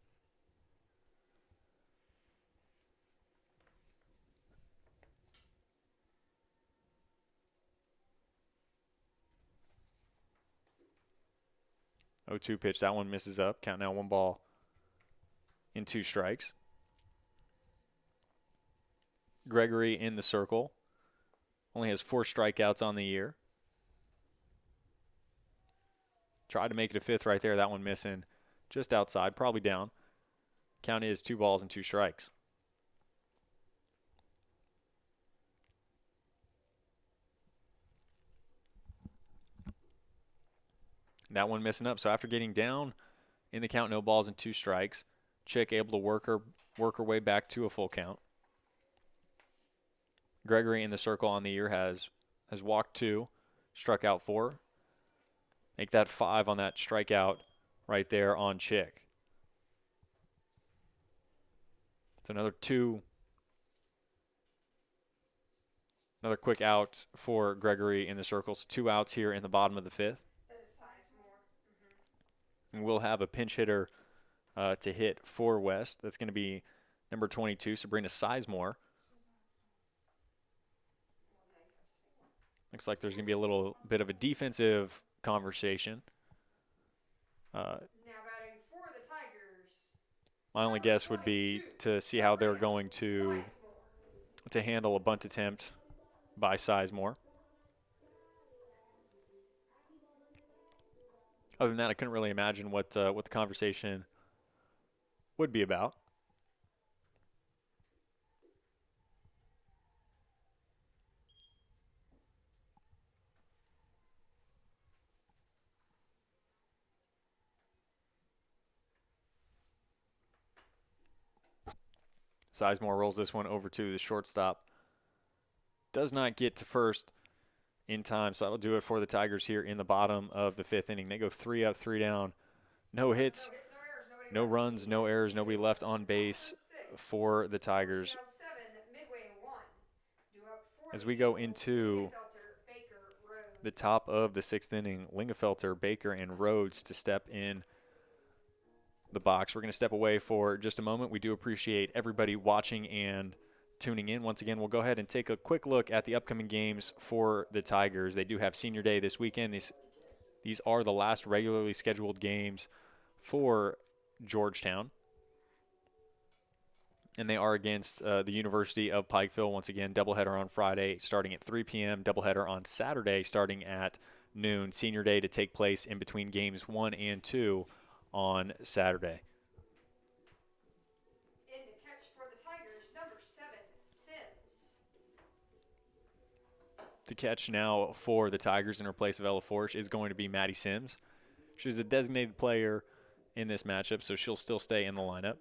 Oh, 2 pitch. That one misses up. Count now 1 ball and 2 strikes. Gregory in the circle. Only has 4 strikeouts on the year. Tried to make it a 5th right there. That one missing just outside, probably down. Count is 2 balls and 2 strikes. That one missing up. So after getting down in the count, no balls and 2 strikes, Chick able to work her way back to a full count. Gregory in the circle on the year has walked 2, struck out 4. Make that 5 on that strikeout right there on Chick. It's another quick out for Gregory in the circle. So 2 outs here in the bottom of the 5th. Sizemore. And we'll have a pinch hitter to hit for West. That's going to be number 22, Sabrina Sizemore. Looks like there's going to be a little bit of a defensive conversation. Now batting for the Tigers. My only guess would be to see how they're going to handle a bunt attempt by Sizemore. Other than that, I couldn't really imagine what the conversation would be about. Sizemore rolls this one over to the shortstop. Does not get to first in time, so that'll do it for the Tigers here in the bottom of the 5th inning. They go 3 up, 3 down. No hits, no runs, no errors, nobody left on base for the Tigers. As we go into the top of the 6th inning, Lingenfelter, Baker, and Rhodes to step in the box. We're going to step away for just a moment. We do appreciate everybody watching and tuning in. Once again, we'll go ahead and take a quick look at the upcoming games for the Tigers. They do have Senior Day this weekend. These are the last regularly scheduled games for Georgetown. And they are against the University of Pikeville. Once again, doubleheader on Friday starting at 3 p.m., doubleheader on Saturday starting at noon. Senior Day to take place in between games 1 and 2 on Saturday. In to catch for the Tigers, number 7, Sims. To catch now for the Tigers in her place of Ella Forsch is going to be Maddie Sims. She's a designated player in this matchup, so she'll still stay in the lineup.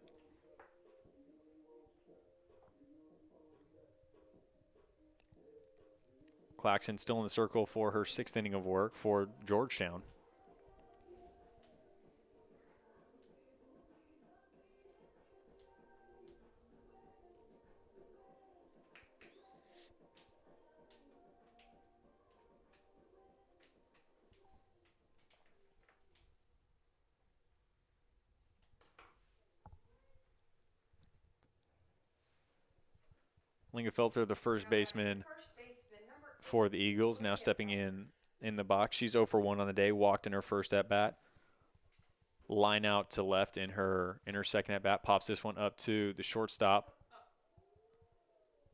Clarkson still in the circle for her 6th inning of work for Georgetown. Lingenfelter, the first baseman for the Eagles, now stepping in the box. She's 0 for 1 on the day, walked in her first at-bat. Line out to left in her second at-bat, pops this one up to the shortstop.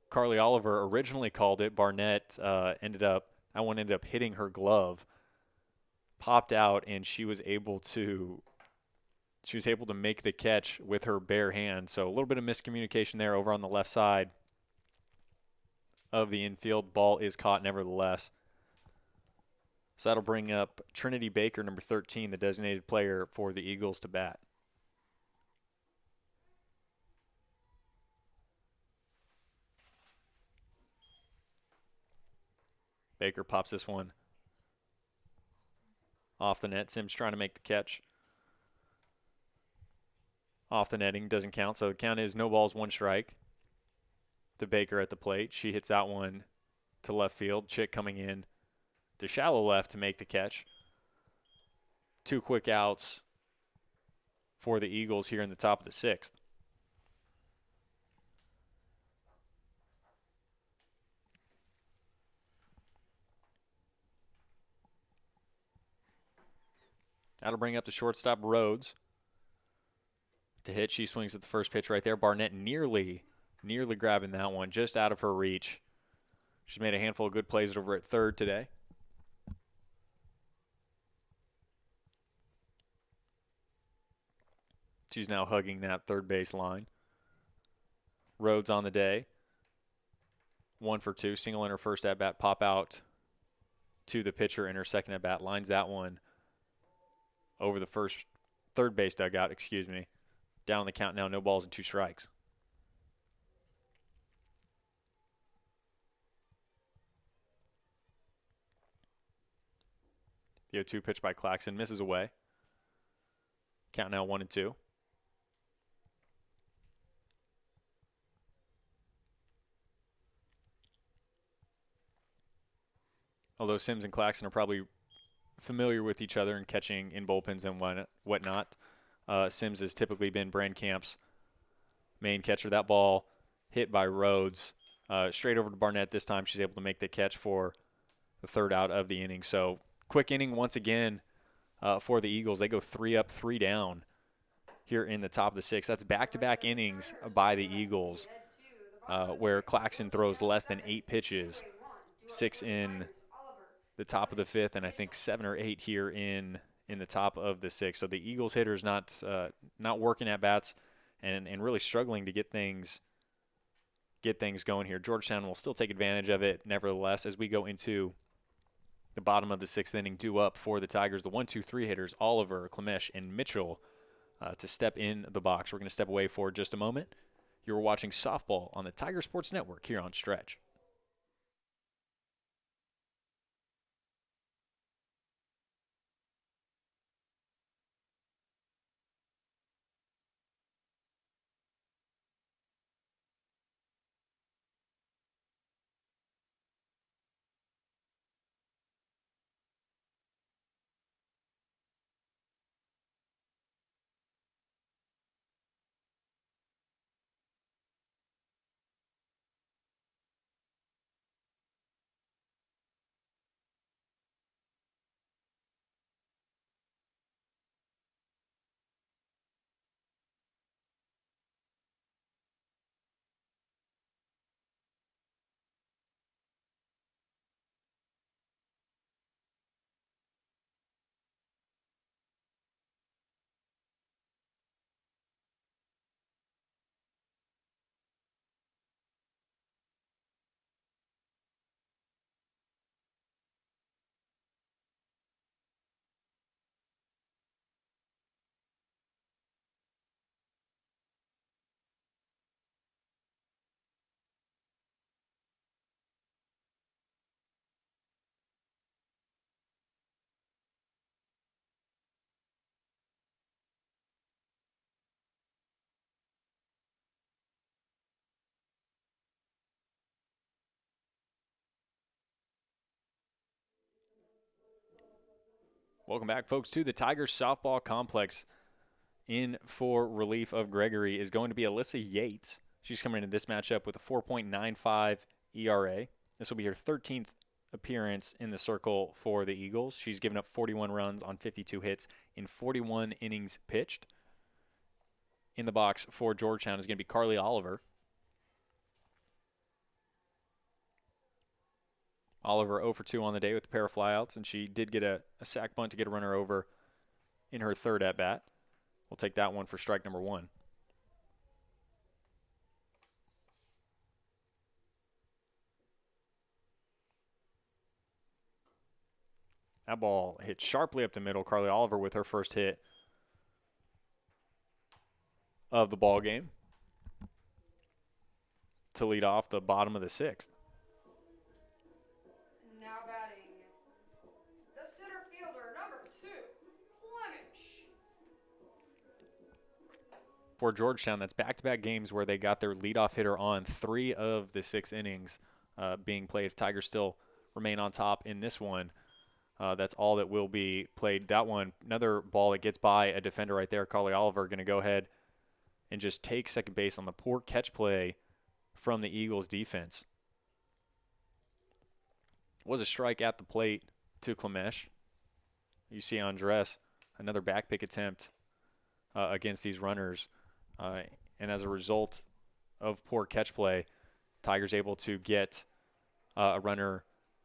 Carly Oliver originally called it. Barnett ended up hitting her glove, popped out, and she was able to make the catch with her bare hand. So a little bit of miscommunication there over on the left side of the infield. Ball is caught nevertheless. So that'll bring up Trinity Baker, number 13, the designated player for the Eagles, to bat. Baker pops this one off the net. Sims trying to make the catch. Off the netting, doesn't count. So the count is no balls, 1 strike to Baker at the plate. She hits that one to left field. Chick coming in to shallow left to make the catch. 2 quick outs for the Eagles here in the top of the 6th. That'll bring up the shortstop, Rhodes, to hit. She swings at the first pitch right there. Barnett nearly grabbing that one, just out of her reach. She's made a handful of good plays over at third today. She's now hugging that third base line. Rhodes on the day. 1 for 2. Single in her first at-bat. Pop out to the pitcher in her second at-bat. Lines that one over the third base dugout, Down on the count now, no balls and 2 strikes. The 0-2 pitch by Clarkson misses away. Count now 1-2. Although Sims and Clarkson are probably familiar with each other and catching in bullpens and whatnot, Sims has typically been Brandcamp's main catcher. That ball hit by Rhodes straight over to Barnett this time. She's able to make the catch for the third out of the inning. So quick inning once again for the Eagles. They go 3 up, 3 down here in the top of the 6th. That's back-to-back innings by the Eagles where Clarkson throws less than 8 pitches, 6 in the top of the 5th, and I think 7 or 8 here in the top of the 6th. So the Eagles hitters not working at bats and really struggling to get things going here. Georgetown will still take advantage of it nevertheless as we go into the bottom of the 6th inning. Due up for the Tigers, the 1-2-3 hitters, Oliver, Clements, and Mitchell to step in the box. We're going to step away for just a moment. You're watching softball on the Tiger Sports Network here on Stretch. Welcome back, folks, to the Tigers softball complex. In for relief of Gregory is going to be Alyssa Yates. She's coming into this matchup with a 4.95 ERA. This will be her 13th appearance in the circle for the Eagles. She's given up 41 runs on 52 hits in 41 innings pitched. In the box for Georgetown is going to be Carly Oliver. Oliver 0 for 2 on the day with a pair of flyouts, and she did get a sac bunt to get a runner over in her third at-bat. We'll take that one for strike number 1. That ball hit sharply up the middle. Carly Oliver with her first hit of the ball game to lead off the bottom of the 6th. Now batting, the center fielder, number 2, Clements. For Georgetown, that's back-to-back games where they got their leadoff hitter on 3 of the 6 innings being played. If Tigers still remain on top in this one, that's all that will be played. That one, another ball that gets by a defender right there. Carly Oliver going to go ahead and just take second base on the poor catch play from the Eagles defense. Was a strike at the plate to Clements. You see Andres, another back pick attempt against these runners. And as a result of poor catch play, Tigers able to get a runner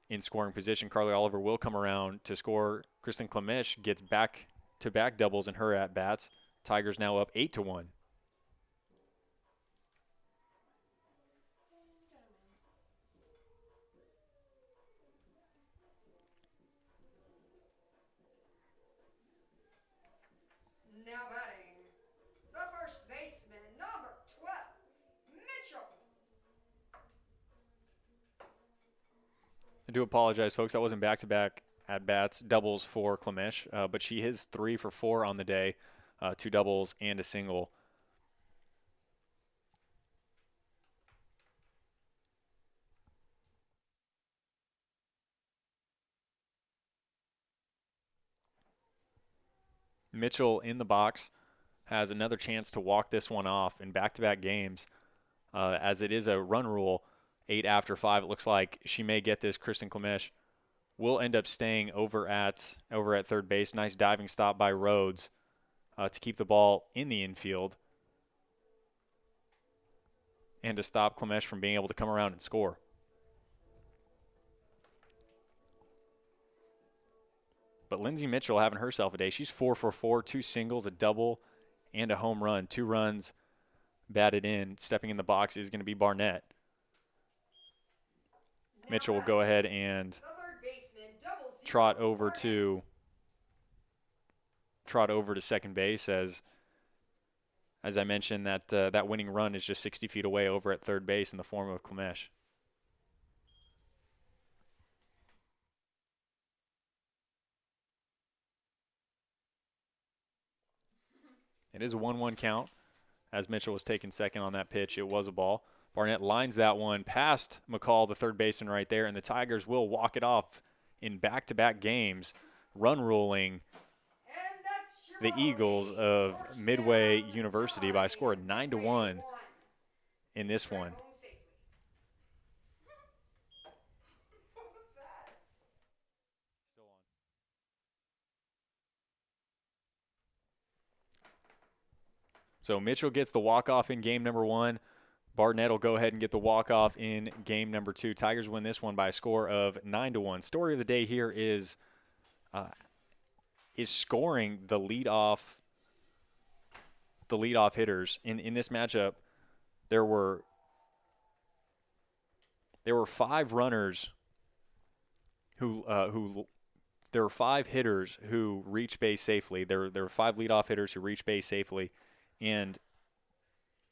in scoring position. Carly Oliver will come around to score. Kristin Clements gets back-to-back doubles in her at-bats. Tigers now up 8-1. Now batting, the first baseman, number 12, Mitchell. I do apologize, folks. That wasn't back-to-back at-bats, doubles for Clements, but she is 3 for 4 on the day, 2 doubles and a single. Mitchell in the box has another chance to walk this one off in back-to-back games, as it is a run rule. 8 after 5. It looks like she may get this. Kristin Clements will end up staying over at third base. Nice diving stop by Rhodes to keep the ball in the infield and to stop Clements from being able to come around and score. But Lindsay Mitchell having herself a day. She's 4 for 4, 2 singles, a double, and a home run. 2 runs batted in. Stepping in the box is going to be Barnett. Mitchell will go ahead and trot over to second base as I mentioned that winning run is just 60 feet away over at third base in the form of Clements. It is a 1-1 count as Mitchell was taking second on that pitch. It was a ball. Barnett lines that one past McCall, the third baseman right there, and the Tigers will walk it off in back-to-back games, run ruling the Eagles of Midway University by a score of 9-1 in this one. So Mitchell gets the walk-off in game number 1. Barnett will go ahead and get the walk-off in game number 2. Tigers win this one by a score of 9-1. Story of the day here is scoring the leadoff hitters. In this matchup, there were 5 runners there were 5 hitters who reached base safely. There were 5 leadoff hitters who reached base safely. And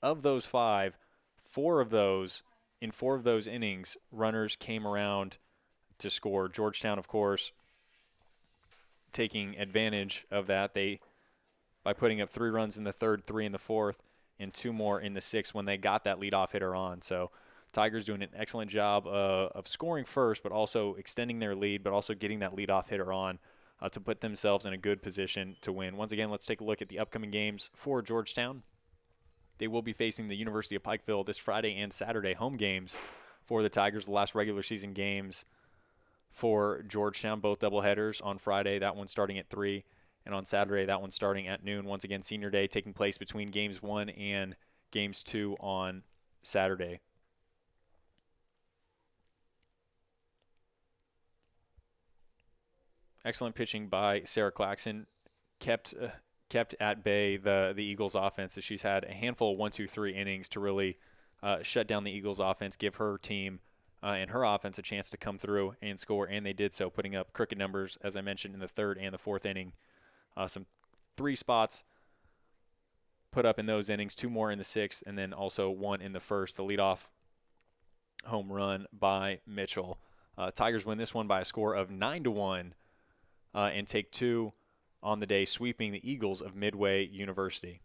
of those 5, 4 of those innings, runners came around to score. Georgetown, of course, taking advantage of that. By putting up 3 runs in the third, 3 in the fourth, and 2 more in the sixth when they got that leadoff hitter on. So Tigers doing an excellent job of scoring first, but also extending their lead, but also getting that leadoff hitter on to put themselves in a good position to win. Once again, let's take a look at the upcoming games for Georgetown. They will be facing the University of Pikeville this Friday and Saturday, home games for the Tigers, the last regular season games for Georgetown, both doubleheaders on Friday, that one starting at 3, and on Saturday, that one starting at noon. Once again, senior day taking place between games 1 and games 2 on Saturday. Excellent pitching by Sarah Clarkson. Kept at bay the Eagles offense, as she's had a handful of 1-2-3 innings to really shut down the Eagles offense, give her team and her offense a chance to come through and score, and they did so, putting up crooked numbers, as I mentioned, in the third and the fourth inning. Some 3 spots put up in those innings, 2 more in the sixth, and then also 1 in the first, the leadoff home run by Mitchell. Tigers win this one by a score of 9-1 and take 2 on the day, sweeping the Eagles of Midway University.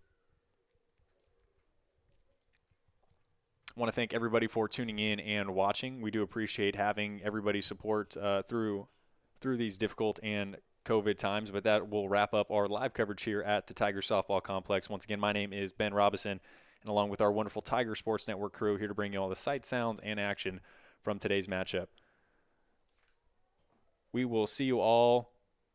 I want to thank everybody for tuning in and watching. We do appreciate having everybody's support through these difficult and COVID times, but that will wrap up our live coverage here at the Tiger Softball Complex. Once again, my name is Ben Robison, and along with our wonderful Tiger Sports Network crew, here to bring you all the sights, sounds, and action from today's matchup. We will see you all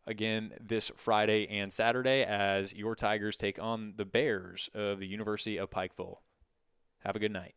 again this Friday and Saturday as your Tigers take on the Bears of the University of Pikeville. Have a good night.